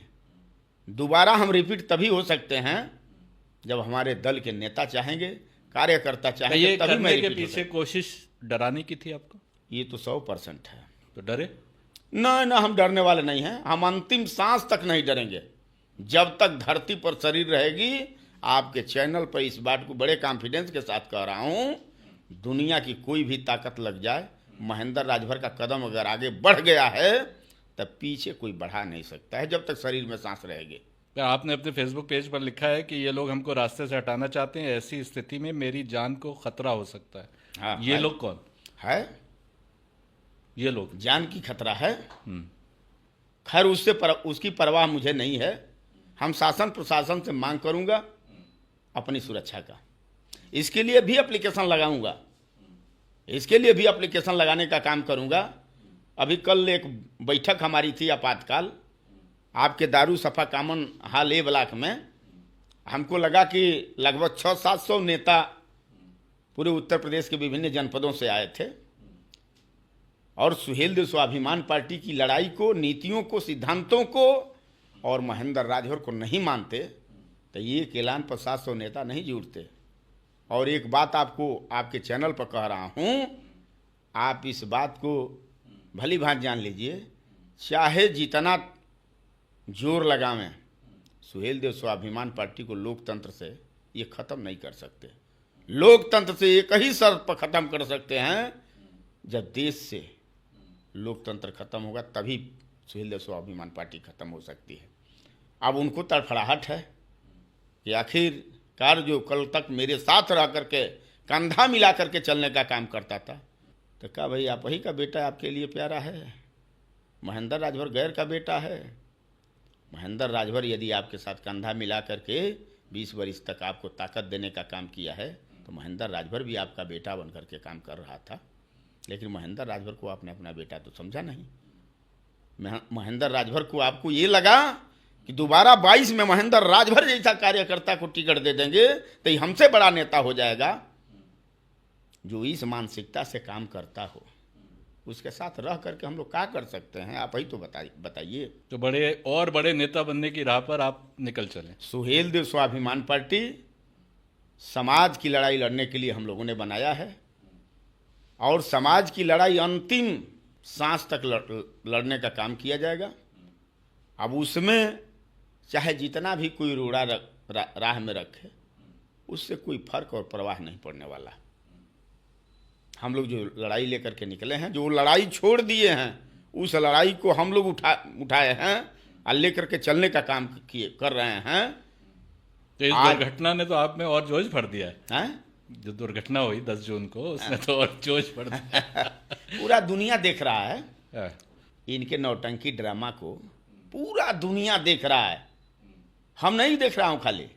दोबारा हम रिपीट तभी हो सकते हैं जब हमारे दल के नेता चाहेंगे, कार्यकर्ता चाहेंगे, ये तभी करने मैं के रिपीट हो पीछे कोशिश डराने की थी आपको? ये तो 100% है। तो डरे? ना, हम डरने वाले नहीं हैं। हम अंतिम सांस तक नहीं डरेंगे। जब तक धरती पर शरीर रहेगी, आपके चैनल पर इस बात को बड़े कॉन्फिडेंस के साथ कह रहा हूं, दुनिया की कोई भी ताकत लग जाए, महेंद्र राजभर का कदम अगर आगे बढ़ गया है तब पीछे कोई बढ़ा नहीं सकता है, जब तक शरीर में सांस रहेगी। आपने अपने फेसबुक पेज पर लिखा है कि ये लोग हमको रास्ते से हटाना चाहते हैं, ऐसी स्थिति में मेरी जान को खतरा हो सकता है। हाँ, ये लोग कौन है? ये लोग जान की खतरा है। खैर, उसकी परवाह मुझे नहीं है। हम शासन प्रशासन से मांग करूंगा अपनी सुरक्षा का। इसके लिए भी एप्लीकेशन लगाऊंगा, इसके लिए भी एप्लीकेशन लगाने का काम करूंगा। अभी कल एक बैठक हमारी थी आपातकाल, आपके दारू सफा कामन हाल ए ब्लॉक में। हमको लगा कि लगभग 600-700 नेता पूरे उत्तर प्रदेश के विभिन्न जनपदों से आए थे और सुहेलदेव स्वाभिमान पार्टी की लड़ाई को, नीतियों को, सिद्धांतों को और महेंद्र राजभर को नहीं मानते तो ये ऐलान पर 700 नेता नहीं जुड़ते। और एक बात आपको आपके चैनल पर कह रहा हूं, आप इस बात को भली भांति जान लीजिए, चाहे जितना जोर लगावें, सुहेलदेव स्वाभिमान पार्टी को लोकतंत्र से ये खत्म नहीं कर सकते। लोकतंत्र से एक ही शर्त पर खत्म कर सकते हैं, जब देश से लोकतंत्र खत्म होगा तभी सुहेलदेव स्वाभिमान पार्टी खत्म हो सकती है। अब उनको तड़फड़ाहट है कि आखिरकार जो कल तक मेरे साथ रह करके कंधा मिला करके चलने का काम करता था, तो क्या भाई आप ही का बेटा आपके लिए प्यारा है? महेंद्र राजभर गैर का बेटा है? महेंद्र राजभर यदि आपके साथ कंधा मिला करके 20 वर्ष तक आपको ताकत देने का काम किया है, तो महेंद्र राजभर भी आपका बेटा बन करके काम कर रहा था। लेकिन महेंद्र राजभर को आपने अपना बेटा तो समझा नहीं। महेंद्र राजभर को आपको ये लगा कि दोबारा 22 में महेंद्र राजभर जैसा कार्यकर्ता को टिकट दे देंगे तो ये हमसे बड़ा नेता हो जाएगा। जो इस मानसिकता से काम करता हो, उसके साथ रह करके हम लोग क्या कर सकते हैं? आप ही तो बताइए। तो बड़े नेता बनने की राह पर आप निकल चले। सुहेलदेव स्वाभिमान पार्टी समाज की लड़ाई लड़ने के लिए हम लोगों ने बनाया है और समाज की लड़ाई अंतिम सांस तक लड़ने का काम किया जाएगा। अब उसमें चाहे जितना भी कोई रोड़ा राह में रखे, उससे कोई फर्क और परवाह नहीं पड़ने वाला। हम लोग जो लड़ाई लेकर के निकले हैं, जो लड़ाई छोड़ दिए हैं, उस लड़ाई को हम लोग उठाए हैं और लेकर के चलने का काम कर रहे हैं। तो इस दुर्घटना ने तो आप में और जोश भर दिया है। जो दुर्घटना हुई 10 जून को, उसने तो और जोश भर दिया। पूरा दुनिया देख रहा है इनके नौटंकी ड्रामा को, पूरा दुनिया देख रहा है। हम नहीं देख रहा हूं, खाली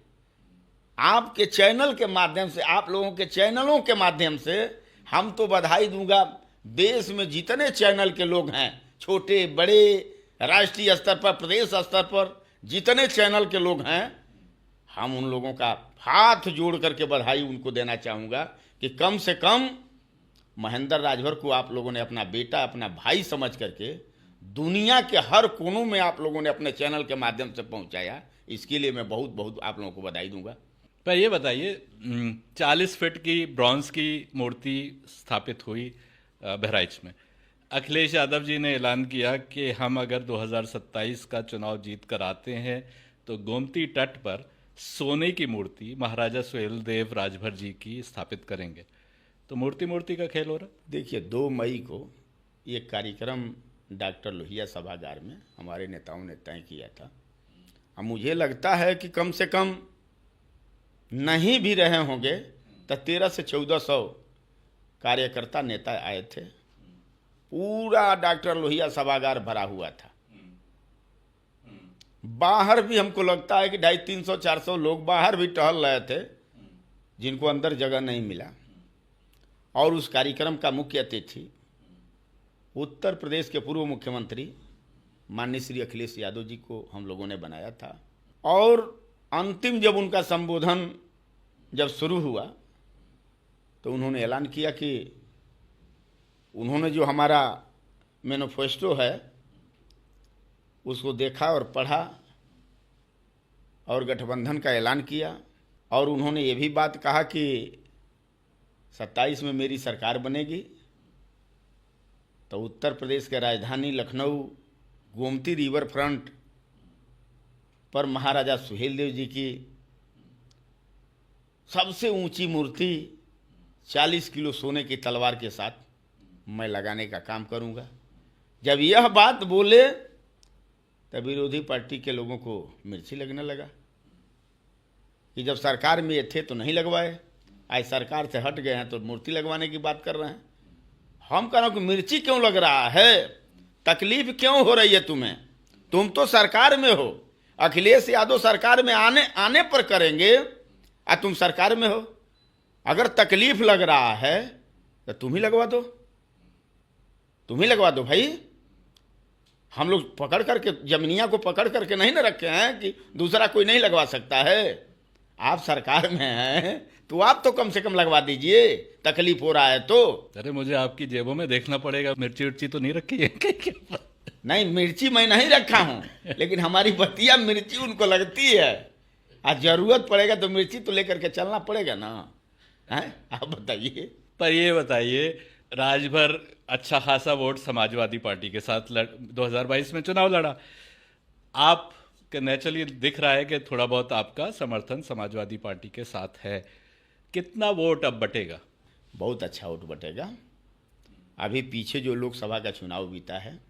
आपके चैनल के माध्यम से, आप लोगों के चैनलों के माध्यम से हम तो बधाई दूंगा। देश में जितने चैनल के लोग हैं, छोटे बड़े, राष्ट्रीय स्तर पर, प्रदेश स्तर पर जितने चैनल के लोग हैं, हम उन लोगों का हाथ जोड़ करके बधाई उनको देना चाहूँगा कि कम से कम महेंद्र राजभर को आप लोगों ने अपना बेटा, अपना भाई समझ करके दुनिया के हर कोनों में आप लोगों ने अपने चैनल के माध्यम से पहुंचाया। इसके लिए मैं बहुत बहुत आप लोगों को बधाई दूंगा। पर ये बताइए, 40 फीट की ब्रॉन्ज की मूर्ति स्थापित हुई बहराइच में। अखिलेश यादव जी ने ऐलान किया कि हम अगर 2027 का चुनाव जीत कर आते हैं तो गोमती तट पर सोने की मूर्ति महाराजा सुहेलदेव राजभर जी की स्थापित करेंगे। तो मूर्ति का खेल हो रहा। देखिए, 2 मई को ये कार्यक्रम डॉक्टर लोहिया सभागार में हमारे नेताओं ने तय किया था। अब मुझे लगता है कि कम से कम नहीं भी रहे होंगे तो 1300 से 1400 कार्यकर्ता नेता आए थे। पूरा डॉक्टर लोहिया सभागार भरा हुआ था। बाहर भी हमको लगता है कि 250-300-400 लोग बाहर भी टहल रहे थे, जिनको अंदर जगह नहीं मिला। और उस कार्यक्रम का मुख्य अतिथि उत्तर प्रदेश के पूर्व मुख्यमंत्री माननीय श्री अखिलेश यादव जी को हम लोगों ने बनाया था। और अंतिम जब उनका संबोधन जब शुरू हुआ तो उन्होंने ऐलान किया कि उन्होंने जो हमारा मैनिफेस्टो है उसको देखा और पढ़ा और गठबंधन का ऐलान किया। और उन्होंने ये भी बात कहा कि 27 में मेरी सरकार बनेगी तो उत्तर प्रदेश के राजधानी लखनऊ गोमती रिवर फ्रंट पर महाराजा सुहेलदेव जी की सबसे ऊंची मूर्ति 40 किलो सोने की तलवार के साथ मैं लगाने का काम करूंगा। जब यह बात बोले तब विरोधी पार्टी के लोगों को मिर्ची लगने लगा कि जब सरकार में ये थे तो नहीं लगवाए, आज सरकार से हट गए हैं तो मूर्ति लगवाने की बात कर रहे हैं। हम कह रहे हो कि मिर्ची क्यों लग रहा है, तकलीफ क्यों हो रही है तुम्हें? तुम तो सरकार में हो, अखिलेश यादव सरकार में आने पर करेंगे और तुम सरकार में हो। अगर तकलीफ लग रहा है तो तुम ही लगवा दो, तुम ही लगवा दो भाई। हम लोग पकड़ करके जमीनिया को पकड़ करके नहीं ना रखे हैं कि दूसरा कोई नहीं लगवा सकता है। आप सरकार में हैं तो आप तो कम से कम लगवा दीजिए, तकलीफ हो रहा है तो। अरे मुझे आपकी जेबों में देखना पड़ेगा, मिर्ची उर्ची तो नहीं रखी है? नहीं, मिर्ची मैं नहीं रखा हूं, लेकिन हमारी बतिया मिर्ची उनको लगती है। आज जरूरत पड़ेगा तो मिर्ची तो लेकर के चलना पड़ेगा ना, है? आप बताइए। पर ये बताइए, राजभर अच्छा खासा वोट समाजवादी पार्टी के साथ 2022 में चुनाव लड़ा। आप नेचुरली दिख रहा है कि थोड़ा बहुत आपका समर्थन समाजवादी पार्टी के साथ है। कितना वोट अब बटेगा? बहुत अच्छा वोट बटेगा। अभी पीछे जो लोकसभा का चुनाव बीता है,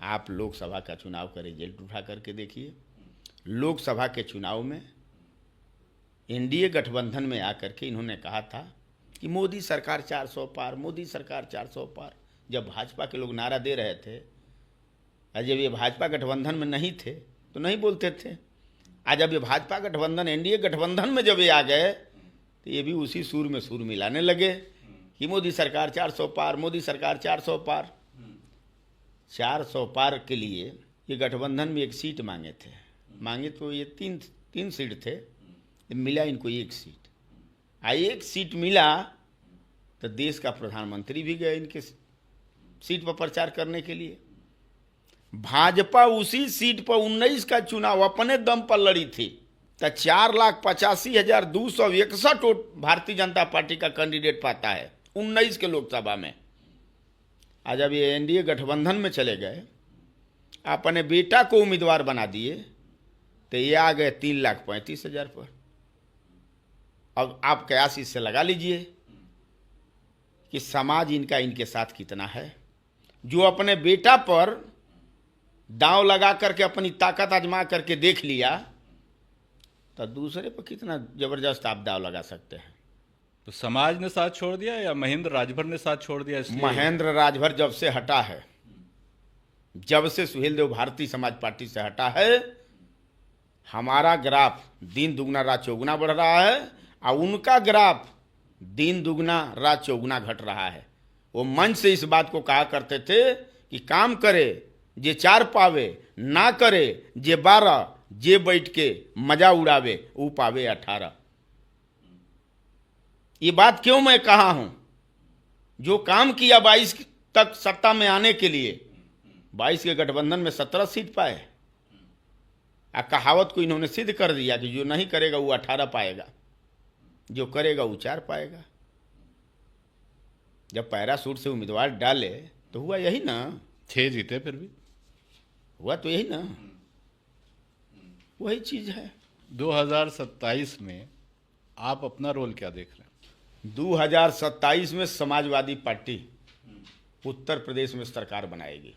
आप लोकसभा का चुनाव का रिजल्ट उठा करके देखिए। लोकसभा के चुनाव में एनडीए गठबंधन में आकर के इन्होंने कहा था कि मोदी सरकार 400 पार, मोदी सरकार 400 पार। जब भाजपा के लोग नारा दे रहे थे, जब ये भाजपा गठबंधन में नहीं थे तो नहीं बोलते थे। आज जब ये भाजपा गठबंधन, एनडीए गठबंधन में जब ये आ गए तो ये भी उसी सुर में सुर मिलाने लगे कि मोदी सरकार 400 पार, मोदी सरकार 400 पार। 400 पार के लिए ये गठबंधन में एक सीट मांगे थे, मांगे तो ये तीन सीट थे, मिला इनको एक सीट। एक सीट मिला तो देश का प्रधानमंत्री भी गए इनके सीट पर प्रचार करने के लिए। भाजपा उसी सीट पर 19 का चुनाव अपने दम पर लड़ी थी तो 4,85,261 वोट भारतीय जनता पार्टी का कैंडिडेट पाता है 19 के लोकसभा में। आज जब ये एनडीए गठबंधन में चले गए, अपने बेटा को उम्मीदवार बना दिए, तो ये आ गए 3,35,000 पर। अब आप कयास इससे लगा लीजिए कि समाज इनका इनके साथ कितना है। जो अपने बेटा पर दांव लगा करके अपनी ताकत आजमा करके देख लिया, तो दूसरे पर कितना जबरदस्त आप दांव लगा सकते हैं। तो समाज ने साथ छोड़ दिया या महेंद्र राजभर ने साथ छोड़ दिया? इसलिए महेंद्र राजभर जब से हटा है, जब से सुहेलदेव भारतीय समाज पार्टी से हटा है, हमारा ग्राफ दिन दुगना रात चौगुना बढ़ रहा है और उनका ग्राफ दिन दुगना रात चौगुना घट रहा है। वो मंच से इस बात को कहा करते थे कि काम करे जे 4 पावे, ना करे जे 12, जे बैठ के मजा उड़ावे वो पावे 18। ये बात क्यों मैं कहा हूं? जो काम किया 22 तक सत्ता में आने के लिए, 22 के गठबंधन में 17 सीट पाए। कहावत को इन्होंने सिद्ध कर दिया कि जो नहीं करेगा वो 18 पाएगा, जो करेगा वो 4 पाएगा। जब पैरासूट से उम्मीदवार डाले तो हुआ यही ना, 6 जीते, फिर भी हुआ तो यही ना, वही चीज है। 2027 में आप अपना रोल क्या देख रहे हैं? 2027 में समाजवादी पार्टी उत्तर प्रदेश में सरकार बनाएगी।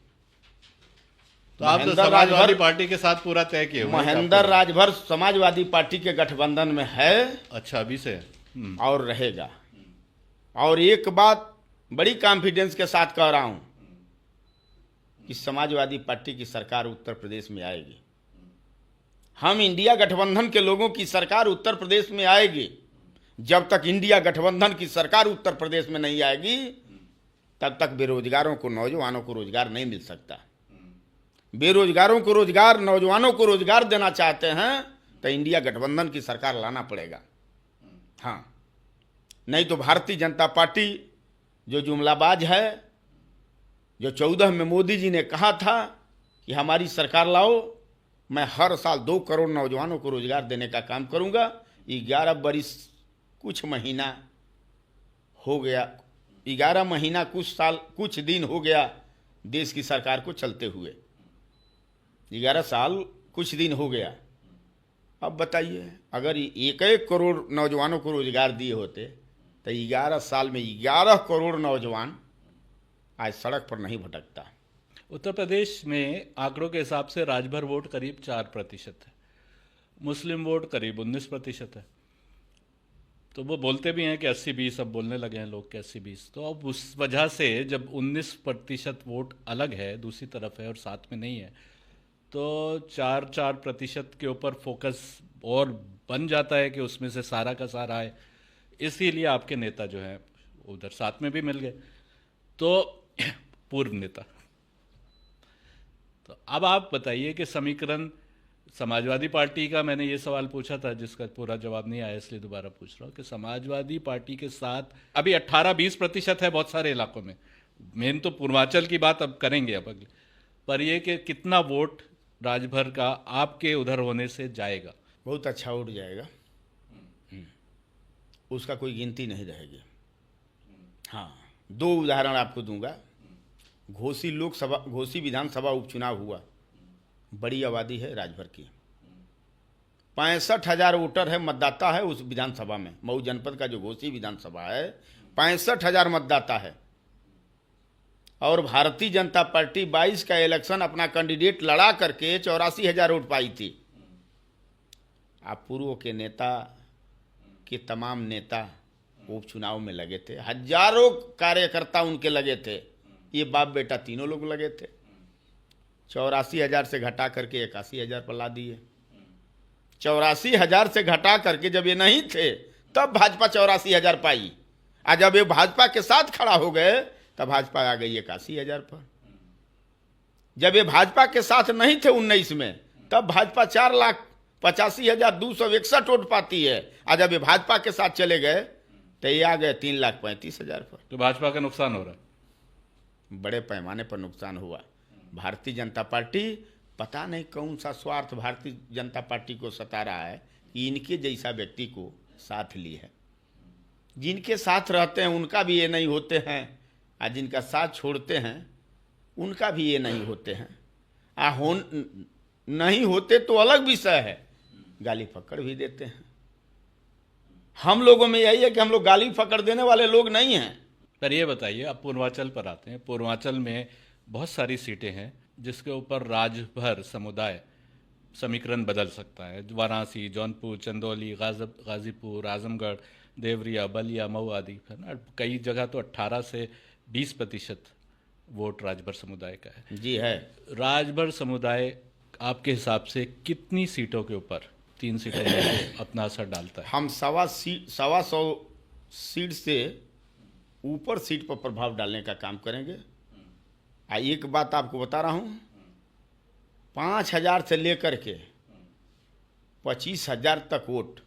तो आप तो समाजवादी पार्टी के साथ पूरा तय किए हुए हैं? महेंद्र राजभर समाजवादी पार्टी के गठबंधन में है। अच्छा, अभी से? और रहेगा। और एक बात बड़ी कॉन्फिडेंस के साथ कह रहा हूं कि समाजवादी पार्टी की सरकार उत्तर प्रदेश में आएगी। हम इंडिया गठबंधन के लोगों की सरकार उत्तर प्रदेश में आएगी। जब तक इंडिया गठबंधन की सरकार उत्तर प्रदेश में नहीं आएगी, तब तक बेरोजगारों को, नौजवानों को रोजगार नहीं मिल सकता। बेरोजगारों को रोजगार, नौजवानों को रोजगार देना चाहते हैं तो इंडिया गठबंधन की सरकार लाना पड़ेगा। हाँ, नहीं तो भारतीय जनता पार्टी जो जुमलाबाज है, जो 14 में मोदी जी ने कहा था कि हमारी सरकार लाओ, मैं हर साल 2 करोड़ नौजवानों को रोजगार देने का काम करूंगा। 11 बरिस कुछ महीना हो गया, 11 महीना कुछ साल कुछ दिन हो गया देश की सरकार को चलते हुए। 11 साल कुछ दिन हो गया। अब बताइए, अगर 1 करोड़ नौजवानों को रोजगार दिए होते तो 11 साल में 11 करोड़ नौजवान आज सड़क पर नहीं भटकता। उत्तर प्रदेश में आंकड़ों के हिसाब से राजभर वोट करीब 4% है, मुस्लिम वोट करीब 19% है। तो वो बोलते भी हैं कि 80-20, अब बोलने लगे हैं लोग कि 80-20। तो अब उस वजह से जब 19% वोट अलग है, दूसरी तरफ है और साथ में नहीं है, तो 4% के ऊपर फोकस और बन जाता है कि उसमें से सारा का सारा है। इसीलिए आपके नेता जो हैं उधर साथ में भी मिल गए, तो पूर्व नेता। तो अब आप बताइए कि समीकरण समाजवादी पार्टी का, मैंने ये सवाल पूछा था जिसका पूरा जवाब नहीं आया, इसलिए दोबारा पूछ रहा हूँ कि समाजवादी पार्टी के साथ अभी 18-20% है बहुत सारे इलाकों में। मेन तो पूर्वांचल की बात अब करेंगे अब अगले, पर ये कि कितना वोट राजभर का आपके उधर होने से जाएगा? बहुत अच्छा वोट जाएगा, उसका कोई गिनती नहीं रहेगी। हाँ, 2 उदाहरण आपको दूंगा। घोसी विधानसभा उपचुनाव हुआ, बड़ी आबादी है राजभर की, 65,000 वोटर है, मतदाता है उस विधानसभा में। मऊ जनपद का जो घोसी विधानसभा है, 65,000 मतदाता है। और भारतीय जनता पार्टी 22 का इलेक्शन अपना कैंडिडेट लड़ा करके 84,000 वोट पाई थी। आप पूर्व के नेता के तमाम नेता उपचुनाव में लगे थे, हजारों कार्यकर्ता उनके लगे थे, ये बाप बेटा तीनों लोग लगे थे। 84,000 से घटा करके 81,000 पर ला दिए। 84,000 से घटा करके जब ये नहीं थे तब भाजपा 84,000 पाई, और जब ये भाजपा के साथ खड़ा हो गए तब भाजपा आ गई 81,000 पर। जब ये भाजपा के साथ नहीं थे 19 में, तब भाजपा 4,85,261 वोट पाती है, और जब ये भाजपा के साथ चले गए तो ये आ गए 3,35,000 पर। तो भाजपा का नुकसान हो रहा है, बड़े पैमाने पर नुकसान हुआ। भारतीय जनता पार्टी, पता नहीं कौन सा स्वार्थ भारतीय जनता पार्टी को सता रहा है कि इनके जैसा व्यक्ति को साथ ली है। जिनके साथ रहते हैं उनका भी ये नहीं होते हैं, और जिनका साथ छोड़ते हैं उनका भी ये नहीं होते हैं। नहीं होते तो अलग विषय है, गाली फक्कड़ भी देते हैं। हम लोगों में यही है कि हम लोग गाली फक्कड़ देने वाले लोग नहीं हैं। पर ये बताइए, आप पूर्वांचल पर आते हैं। पूर्वांचल में बहुत सारी सीटें हैं जिसके ऊपर राजभर समुदाय समीकरण बदल सकता है। वाराणसी, जौनपुर, चंदौली, गाजीपुर, आजमगढ़, देवरिया, बलिया, मऊ आदि है ना। कई जगह तो 18 से 20% वोट राजभर समुदाय का है। जी है। राजभर समुदाय आपके हिसाब से कितनी सीटों के ऊपर, 3 सीटों में अपना असर डालता है? हम 125 सीट से ऊपर सीट पर प्रभाव डालने का काम करेंगे। एक बात आपको बता रहा हूँ, 5,000 से लेकर के 25,000 तक वोट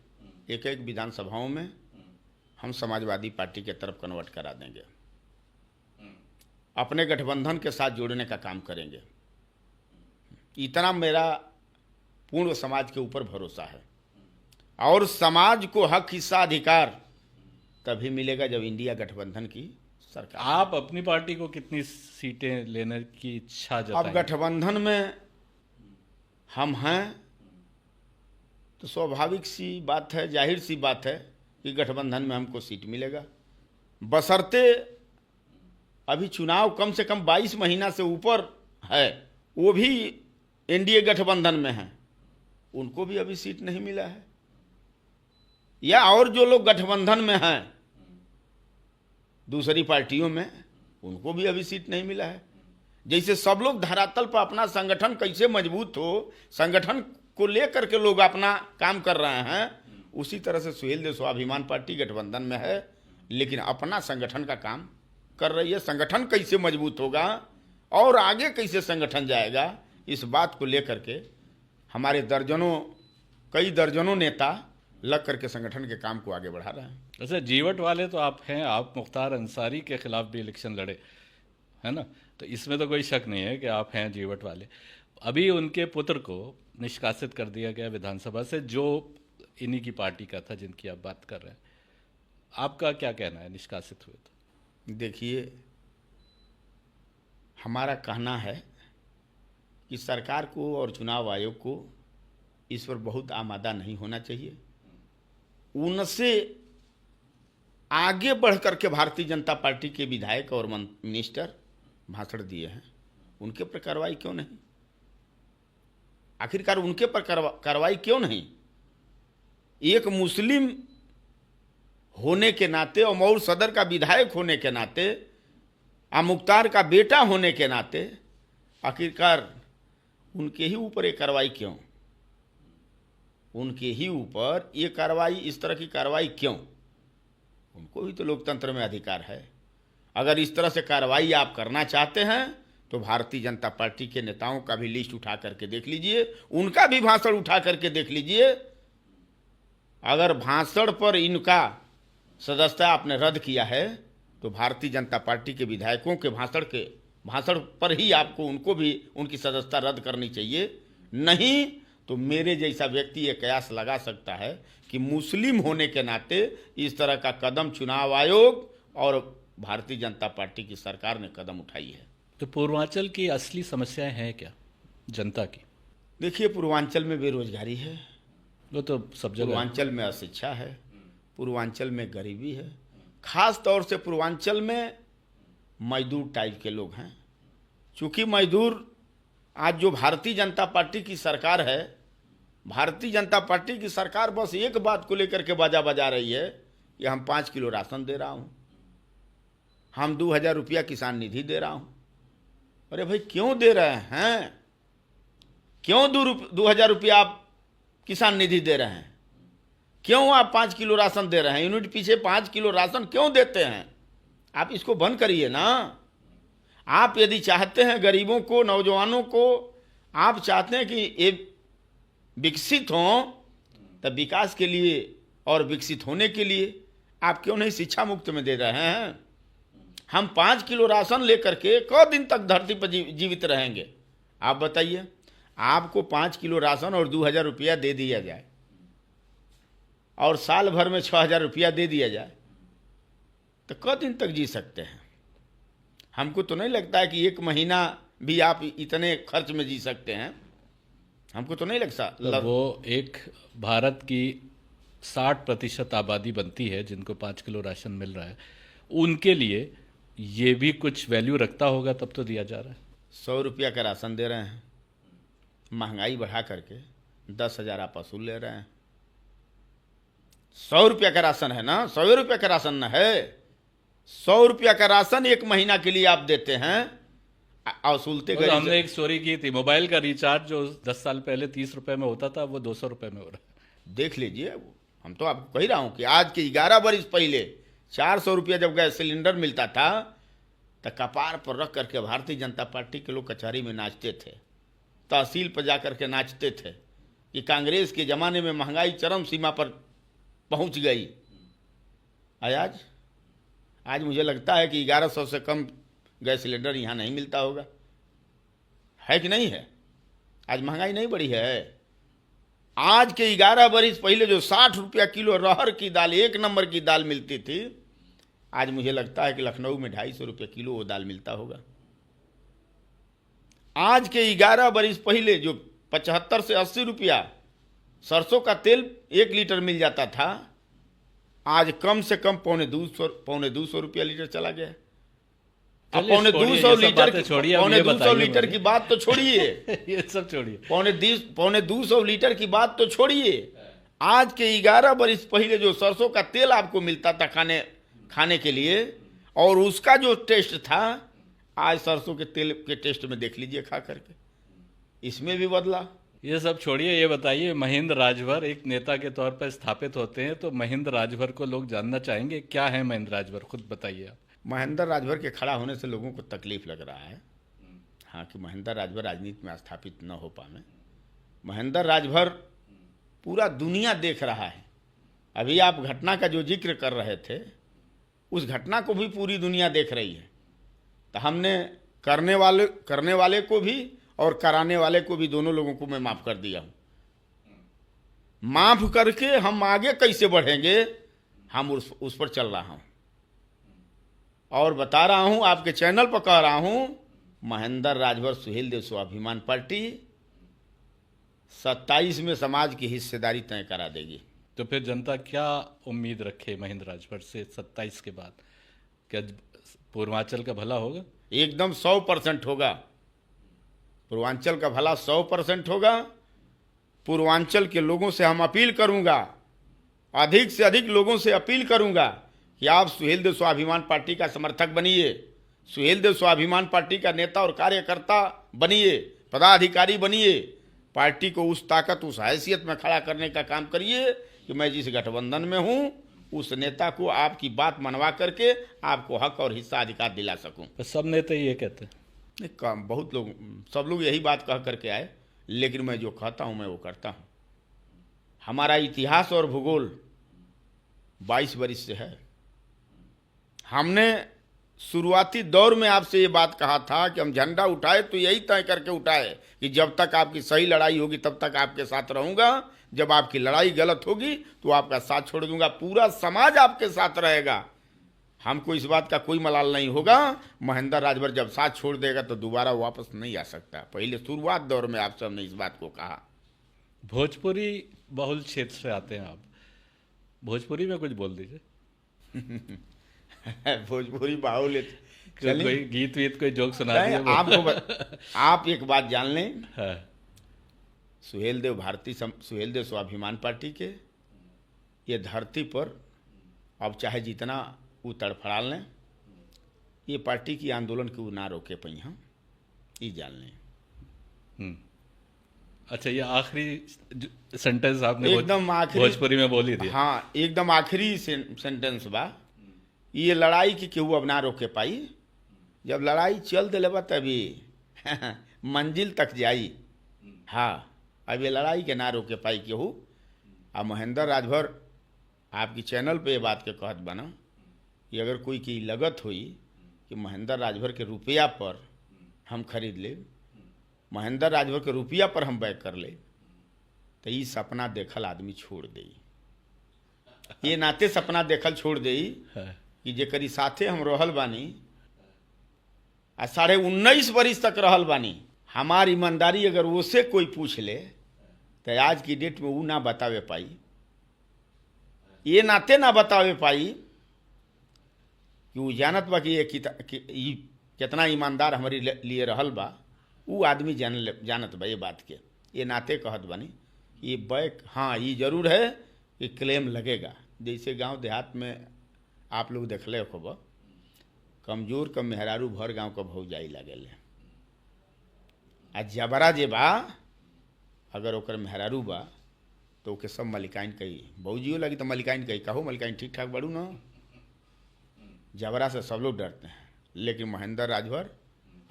एक एक विधानसभाओं में हम समाजवादी पार्टी के तरफ कन्वर्ट करा देंगे। अपने गठबंधन के साथ जोड़ने का काम करेंगे। इतना मेरा पूर्ण समाज के ऊपर भरोसा है। और समाज को हक, हिस्सा, अधिकार तभी मिलेगा जब इंडिया गठबंधन की सरकार। आप अपनी पार्टी को कितनी सीटें लेने की इच्छा अब जताएंगे? गठबंधन में हम हैं तो स्वाभाविक सी बात है, जाहिर सी बात है कि गठबंधन में हमको सीट मिलेगा। बशर्ते अभी चुनाव कम से कम 22 महीना से ऊपर है, वो भी एनडीए गठबंधन में हैं, उनको भी अभी सीट नहीं मिला है। या और जो लोग गठबंधन में हैं दूसरी पार्टियों में, उनको भी अभी सीट नहीं मिला है। जैसे सब लोग धरातल पर अपना संगठन कैसे मजबूत हो, संगठन को लेकर के लोग अपना काम कर रहे हैं, उसी तरह से सुहेल देव स्वाभिमान पार्टी गठबंधन में है लेकिन अपना संगठन का काम कर रही है। संगठन कैसे मजबूत होगा और आगे कैसे संगठन जाएगा, इस बात को लेकर के हमारे कई दर्जनों नेता लग करके संगठन के काम को आगे बढ़ा रहे हैं। वैसे जीवट वाले तो आप हैं, आप मुख्तार अंसारी के खिलाफ भी इलेक्शन लड़े, है ना, तो इसमें तो कोई शक नहीं है कि आप हैं जीवट वाले। अभी उनके पुत्र को निष्कासित कर दिया गया विधानसभा से, जो इन्हीं की पार्टी का था जिनकी आप बात कर रहे हैं। आपका क्या कहना है, निष्कासित हुए तो? देखिए, हमारा कहना है कि सरकार को और चुनाव आयोग को इस पर बहुत आमादा नहीं होना चाहिए। उनसे आगे बढ़ करके भारतीय जनता पार्टी के विधायक और मिनिस्टर भाषण दिए हैं, उनके पर कार्रवाई क्यों नहीं? आखिरकार उनके पर कार्रवाई क्यों नहीं? एक मुस्लिम होने के नाते और मऊ सदर का विधायक होने के नाते, मुख्तार का बेटा होने के नाते, आखिरकार उनके ही ऊपर एक कार्रवाई क्यों? उनके ही ऊपर ये कार्रवाई, इस तरह की कार्रवाई क्यों? उनको भी तो लोकतंत्र में अधिकार है। अगर इस तरह से कार्रवाई आप करना चाहते हैं तो भारतीय जनता पार्टी के नेताओं का भी लिस्ट उठा करके देख लीजिए, उनका भी भाषण उठा करके देख लीजिए। अगर भाषण पर इनका सदस्यता आपने रद्द किया है तो भारतीय जनता पार्टी के विधायकों के भाषण पर ही आपको उनको भी उनकी सदस्यता रद्द करनी चाहिए। नहीं तो मेरे जैसा व्यक्ति ये कयास लगा सकता है कि मुस्लिम होने के नाते इस तरह का कदम चुनाव आयोग और भारतीय जनता पार्टी की सरकार ने कदम उठाई है। तो पूर्वांचल की असली समस्याएं हैं क्या जनता की? देखिए, पूर्वांचल में बेरोजगारी है, वो तो सब जगह। पूर्वांचल में अशिक्षा है, पूर्वांचल में गरीबी है, खास तौर से पूर्वांचल में मजदूर टाइप के लोग हैं। चूंकि मजदूर, आज जो भारतीय जनता पार्टी की सरकार है, भारतीय जनता पार्टी की सरकार बस एक बात को लेकर के बाजा बजा रही है कि हम 5 किलो राशन दे रहा हूं, हम 2,000 रुपया किसान निधि दे रहा हूं। अरे भाई, क्यों दे रहे हैं? क्यों 2,000 रुपया आप किसान निधि दे रहे हैं? क्यों आप 5 किलो राशन दे रहे हैं? यूनिट पीछे 5 किलो राशन क्यों देते हैं? आप इसको बंद करिए ना। आप यदि चाहते हैं गरीबों को, नौजवानों को, आप चाहते हैं कि ये विकसित हों, तब विकास के लिए और विकसित होने के लिए आप क्यों नहीं शिक्षा मुफ्त में दे रहे हैं? हम 5 किलो राशन लेकर के क दिन तक धरती पर जीवित रहेंगे? आप बताइए। आपको 5 किलो राशन और 2,000 रुपया दे दिया जाए और साल भर में 6,000 रुपया दे दिया जाए तो क दिन तक जी सकते हैं? हमको तो नहीं लगता है कि 1 महीना भी आप इतने खर्च में जी सकते हैं। हमको तो नहीं लगता तो वो एक भारत की 60% आबादी बनती है जिनको 5 किलो राशन मिल रहा है, उनके लिए ये भी कुछ वैल्यू रखता होगा, तब तो दिया जा रहा है। 100 रुपया का राशन दे रहे हैं, महंगाई बढ़ा करके 10,000 आप वसूल ले रहे हैं। 100 रुपया का राशन है ना, 100 रुपया का राशन न है। 100 रुपया का राशन 1 महीना के लिए आप देते हैं, वसूलते तो गए। हमने एक स्टोरी की थी, मोबाइल का रिचार्ज जो 10 साल पहले 30 रुपए में होता था, वो 200 रुपए में हो रहा है। देख लीजिए, हम तो आपको कह रहा हूं कि आज के 11 वर्ष पहले 400 रुपया जब गैस सिलेंडर मिलता था तो कपार पर रख करके भारतीय जनता पार्टी के लोग कचहरी में नाचते थे, तहसील पर जा करके नाचते थे कि कांग्रेस के ज़माने में महंगाई चरम सीमा पर पहुंच गई। आज मुझे लगता है कि 1100 से कम गैस सिलेंडर यहाँ नहीं मिलता होगा, है कि नहीं है? आज महंगाई नहीं बढ़ी है। आज के 11 वर्ष पहले जो 60 रुपया किलो अरहर की दाल, 1 नंबर की दाल मिलती थी, आज मुझे लगता है कि लखनऊ में 250 रुपया किलो वो दाल मिलता होगा। आज के 11 वर्ष पहले जो 75 से 80 रुपया सरसों का तेल 1 लीटर मिल जाता था, आज कम से कम पौने 200 रुपया लीटर चला गया। अब पौने 200 लीटर की बात तो छोड़िए ये सब छोड़िए, पौने 200 लीटर की बात तो छोड़िए। आज के 11 वर्ष पहले जो सरसों का तेल आपको मिलता था खाने के लिए, और उसका जो टेस्ट था, आज सरसों के तेल के टेस्ट में देख लीजिए खा करके, इसमें भी बदला। ये सब छोड़िए, ये बताइए, महेंद्र राजभर एक नेता के तौर पर स्थापित होते हैं, तो महेंद्र राजभर को लोग जानना चाहेंगे, क्या है महेंद्र राजभर, खुद बताइए आप। महेंद्र राजभर के खड़ा होने से लोगों को तकलीफ लग रहा है, हाँ, कि महेंद्र राजभर राजनीति में स्थापित न हो पाए। महेंद्र राजभर पूरा दुनिया देख रहा है। अभी आप घटना का जो जिक्र कर रहे थे, उस घटना को भी पूरी दुनिया देख रही है। तो हमने करने वाले को भी और कराने वाले को भी, दोनों लोगों को मैं माफ कर दिया हूँ। माफ करके हम आगे कैसे बढ़ेंगे, हम उस पर चल रहा हूँ और बता रहा हूँ, आपके चैनल पर कह रहा हूँ, महेंद्र राजभर सुहेलदेव स्वाभिमान पार्टी 27 में समाज की हिस्सेदारी तय करा देगी। तो फिर जनता क्या उम्मीद रखे महेंद्र राजभर से 27 के बाद? क्या पूर्वांचल का भला होगा? एकदम 100% होगा। पूर्वांचल का भला 100% होगा। पूर्वांचल के लोगों से हम अपील करूंगा, अधिक से अधिक लोगों से अपील करूंगा कि आप सुहेलदेव स्वाभिमान पार्टी का समर्थक बनिए, सुहेलदेव स्वाभिमान पार्टी का नेता और कार्यकर्ता बनिए, पदाधिकारी बनिए। पार्टी को उस ताकत, उस हैसियत में खड़ा करने का काम करिए कि मैं जिस गठबंधन में हूं, उस नेता को आपकी बात मनवा करके आपको हक और हिस्सा अधिकार दिला सकूं। तो सब नेता ये कहते हैं? नहीं, बहुत लोग, सब लोग यही बात कह करके आए, लेकिन मैं जो कहता हूं मैं वो करता हूं। हमारा इतिहास और भूगोल 22 वर्ष से है। हमने शुरुआती दौर में आपसे ये बात कहा था कि हम झंडा उठाए तो यही तय करके उठाए कि जब तक आपकी सही लड़ाई होगी तब तक आपके साथ रहूंगा, जब आपकी लड़ाई गलत होगी तो आपका साथ छोड़ दूंगा। पूरा समाज आपके साथ रहेगा, हमको इस बात का कोई मलाल नहीं होगा। महेंद्र राजभर जब साथ छोड़ देगा तो दोबारा वापस नहीं आ सकता। पहले शुरुआत दौर में आप सबने इस बात को कहा। भोजपुरी बहुल क्षेत्र से आते हैं आप, भोजपुरी में कुछ बोल दीजिए। भोजपुरी बाहुल्य, कोई गीत वीत, कोई जोक सुना दिए आप एक बात जान लें, हाँ। सुहेलदेव स्वाभिमान पार्टी के ये धरती पर अब चाहे जितना वो तड़फड़ा लें, ये पार्टी की आंदोलन को ना रोके पई हम, ये जान लें। अच्छा, ये आखिरी सेंटेंस आपने एकदम आखिरी भोजपुरी में बोली थी? हाँ, एकदम आखिरी सेंटेंस बा। ये लड़ाई की केहू अब ना रोके पाई। जब लड़ाई चल दिले बा तभी मंजिल तक जाई। हाँ, अब ये लड़ाई के ना रोके पाई केहू। अब महेंद्र राजभर आपकी चैनल पे ये बात के कहत बना कि अगर कोई की लगत हुई कि महेंद्र राजभर के रुपया पर हम खरीद ले, महेंद्र राजभर के रुपया पर हम बैक कर ले, तो ये सपना देखल आदमी छोड़ दे। ये नाते सपना देखल छोड़ दे कि जेकरी साथे हम रहल बानी आ 19.5 वर्ष तक रहल बानी, हमारी ईमानदारी अगर उससे कोई पूछ ले तो आज की डेट में वो ना बतावे पाई, ये नाते ना बतावे पाई कि वो जानत बा कि ये कितना ईमानदार हमारे लिए रहल बा। वो आदमी जानत बा ये बात के, ये नाते कहत बानी ये बैक। हाँ, ये जरूर है कि क्लेम लगेगा। जैसे गांव देहात में आप लोग देखले होब, कमजोर क मेहरारू भर गांव का भौजाई लगेले, आ जबरा जे बा अगर ओकर मेहरारू बा तो ओके सब मलिकाइन कही, भौजियो लगी तो मलिकाइन कही, कहो मलिकाइन ठीक ठाक बड़ू ना। जबरा से सब लोग डरते हैं, लेकिन महेंद्र राजभर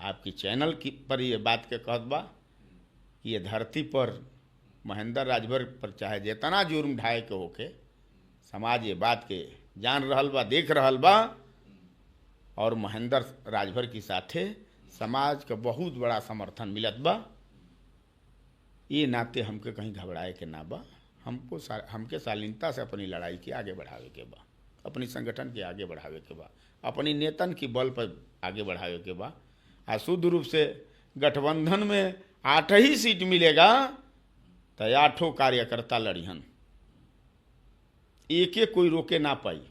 आपकी चैनल की पर ये बात के कहत बा कि ये धरती पर महेंद्र राजभर पर चाहे जितना जुर्म ढाए के होके, समाज ये बात के जान रहल बा, देख रहल बा, और महेंद्र राजभर की साथे समाज का बहुत बड़ा समर्थन मिलत बा। ये नाते हमके कहीं घबराए के ना बा। हमके शालीनता से अपनी लड़ाई के आगे बढ़ावे के बा, अपनी संगठन के आगे बढ़ावे के बा, अपनी नेतन की बल पर आगे बढ़ावे के बा। आ शुद्ध रूप से गठबंधन में 8 ही सीट मिलेगा तो 8 कार्यकर्ता लड़िहन, एक एक कोई रोके ना पाई।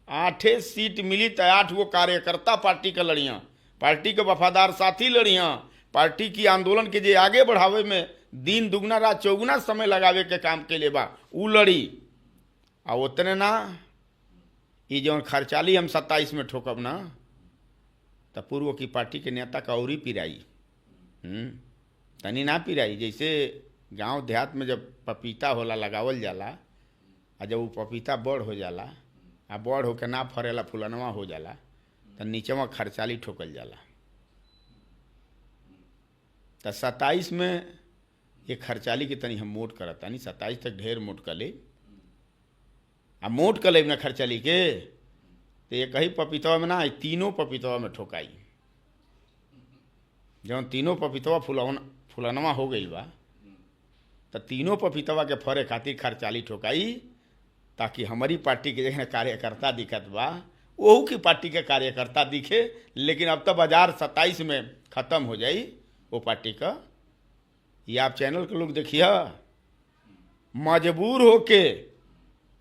8 सीट मिली तो 8 गो कार्यकर्ता पार्टी का लड़ियाँ, पार्टी के वफादार साथी लड़ियाँ, पार्टी की आंदोलन के जे आगे बढ़ावे में दिन दुगना रात चौगुना समय लगावे के काम के लिए बा उ लड़ी। आ उतने ना ये जौन खर्चाली हम 27 में ठोकब ना तो पूर्व की पार्टी के नेता का और ही पिराई, तनी ना पिराई। जैसे गांव देहात में जब पपीता होला लगावल जाला, आ जब वो पपीता बड़ हो जाला, आ बड़ होके ना फरेला फुलनवा हो जाला, तो नीचवा खर्चाली ठोकल जाला। तो 27 में ये खर्चाली की तनी हम मोट करता नहीं, 27 तक ढेर मोट कर ले, आ मोट कर ले ना खर्चाली के, तो ये कहीं पपीतवा में ना, तीनों पपीतवा में ठोकाई। जब तीनों पपीतवा फुलनवा हो गई बा तो तीनों पपीतवा के फरे खातिर खर्चाली ठोकाई, ताकि हमारी पार्टी के जगह कार्यकर्ता दिखत बा वहू की पार्टी के कार्यकर्ता दिखे। लेकिन अब तो बाजार 27 में ख़त्म हो जाई वो पार्टी का। ये आप चैनल के लोग देखिए, मजबूर होके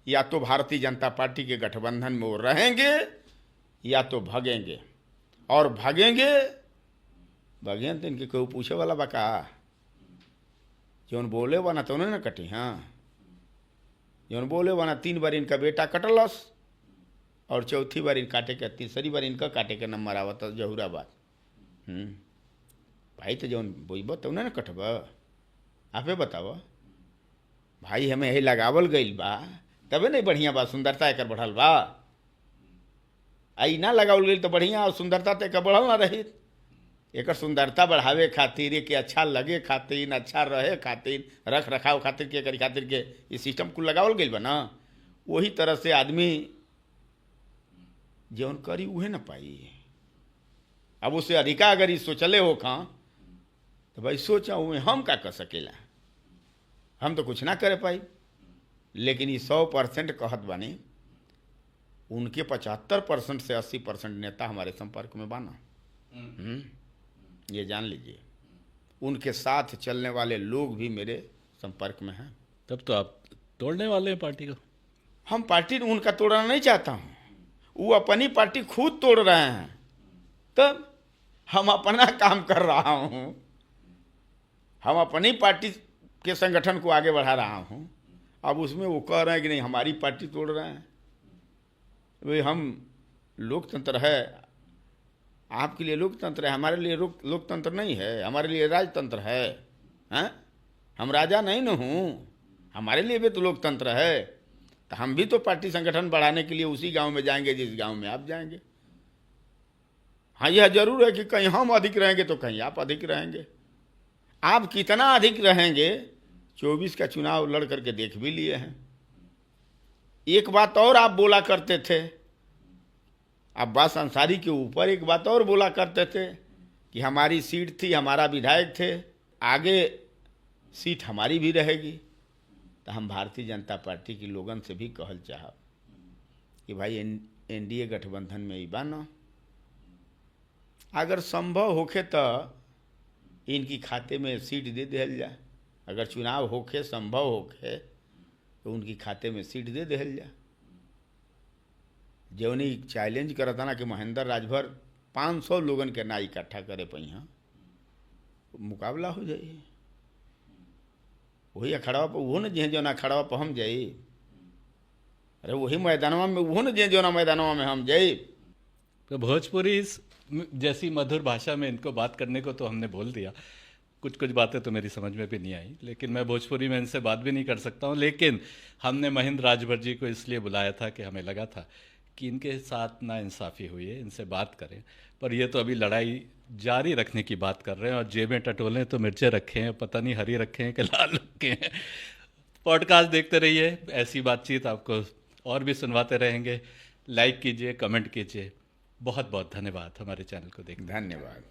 या तो भारतीय जनता पार्टी के गठबंधन में वो रहेंगे या तो भागेंगे, और भागेंगे तो इनके कोई पूछे वाला बा का? जौन बोले बना तो उन्हें ना कटी। हाँ, जौन बोले बना 3 बार इनका बेटा कटलस, और चौथी बार इन काटे के, तीसरी बार इनका काटे के नंबर आवत जहूराबाद। भाई तो जौन बोब तो उन्हें ना कटब, आपे बताव भाई। हमें यही लगावल गई बा तबे नहीं बढ़िया बा, सुंदरता एक बढ़ल बा। आई ना लगावल गई तो बढ़िया, और सुंदरता तो एक बढ़ल ना रही। एक सुंदरता बढ़ावे खातिर, के अच्छा लगे खातिर, अच्छा रहे खातिर, रख रखाव खातिर के करी खातिर के ये सिस्टम कुल लगावल गई बा ना। वही तरह से आदमी जौन करी उहे ना पाई। अब उससे अधिका अगर ये सोचले हो खा तो भाई सोचा हुए हम का कर सकेला, हम तो कुछ ना करे पाई। लेकिन ये 100% कहत बानी, उनके 75% से 80% नेता हमारे संपर्क में बाना। ये जान लीजिए, उनके साथ चलने वाले लोग भी मेरे संपर्क में हैं। तब तो आप तोड़ने वाले हैं पार्टी को? हम पार्टी उनका तोड़ना नहीं चाहता हूँ, वो अपनी पार्टी खुद तोड़ रहे हैं, तब हम अपना काम कर रहा हूँ। हम अपनी पार्टी के संगठन को आगे बढ़ा रहा हूँ। अब उसमें वो कह रहे हैं कि नहीं हमारी पार्टी तोड़ रहे हैं। भाई हम लोकतंत्र है, आपके लिए लोकतंत्र है, हमारे लिए लोकतंत्र नहीं है, हमारे लिए राजतंत्र है। हैं? हम राजा नहीं न हूँ, हमारे लिए भी तो लोकतंत्र है। तो हम भी तो पार्टी संगठन बढ़ाने के लिए उसी गांव में जाएंगे जिस गांव में आप जाएंगे। हाँ, यह जरूर है कि कहीं हम अधिक रहेंगे तो कहीं आप अधिक रहेंगे। आप कितना अधिक रहेंगे 24 का चुनाव लड़ करके देख भी लिए हैं। एक बात और आप बोला करते थे, अब्बास अंसारी के ऊपर एक बात और बोला करते थे कि हमारी सीट थी, हमारा विधायक थे, आगे सीट हमारी भी रहेगी। तो हम भारतीय जनता पार्टी के लोगन से भी कहल चाहब कि भाई एनडीए गठबंधन में ही बाना, अगर संभव होखे तो इनकी खाते में सीट दे दिया जाए। अगर चुनाव होखे संभव होखे तो उनकी खाते में सीट दे देहल जा। जौनी चैलेंज करता ना कि महेंद्र राजभर 500 लोगन के ना इकट्ठा करे पहिया, मुकाबला हो जाई। वही अखाड़वा पर वो न जे जो अखाड़वा पर हम जाई, अरे वही मैदानवा में वो न जे जो मैदानवा में हम जाई। तो भोजपुरी जैसी मधुर भाषा में इनको बात करने को तो हमने बोल दिया, कुछ कुछ बातें तो मेरी समझ में भी नहीं आई, लेकिन मैं भोजपुरी में इनसे बात भी नहीं कर सकता हूँ। लेकिन हमने महेंद्र राजभर जी को इसलिए बुलाया था कि हमें लगा था कि इनके साथ नाइंसाफ़ी हुई है, इनसे बात करें। पर ये तो अभी लड़ाई जारी रखने की बात कर रहे हैं और जेबें टटोलें तो मिर्चें रखे हैं, पता नहीं हरी रखे हैं कि लाल रखे हैं। पॉडकास्ट देखते रहिए, ऐसी बातचीत आपको और भी सुनवाते रहेंगे। लाइक कीजिए, कमेंट कीजिए। बहुत बहुत धन्यवाद हमारे चैनल को देखने। धन्यवाद।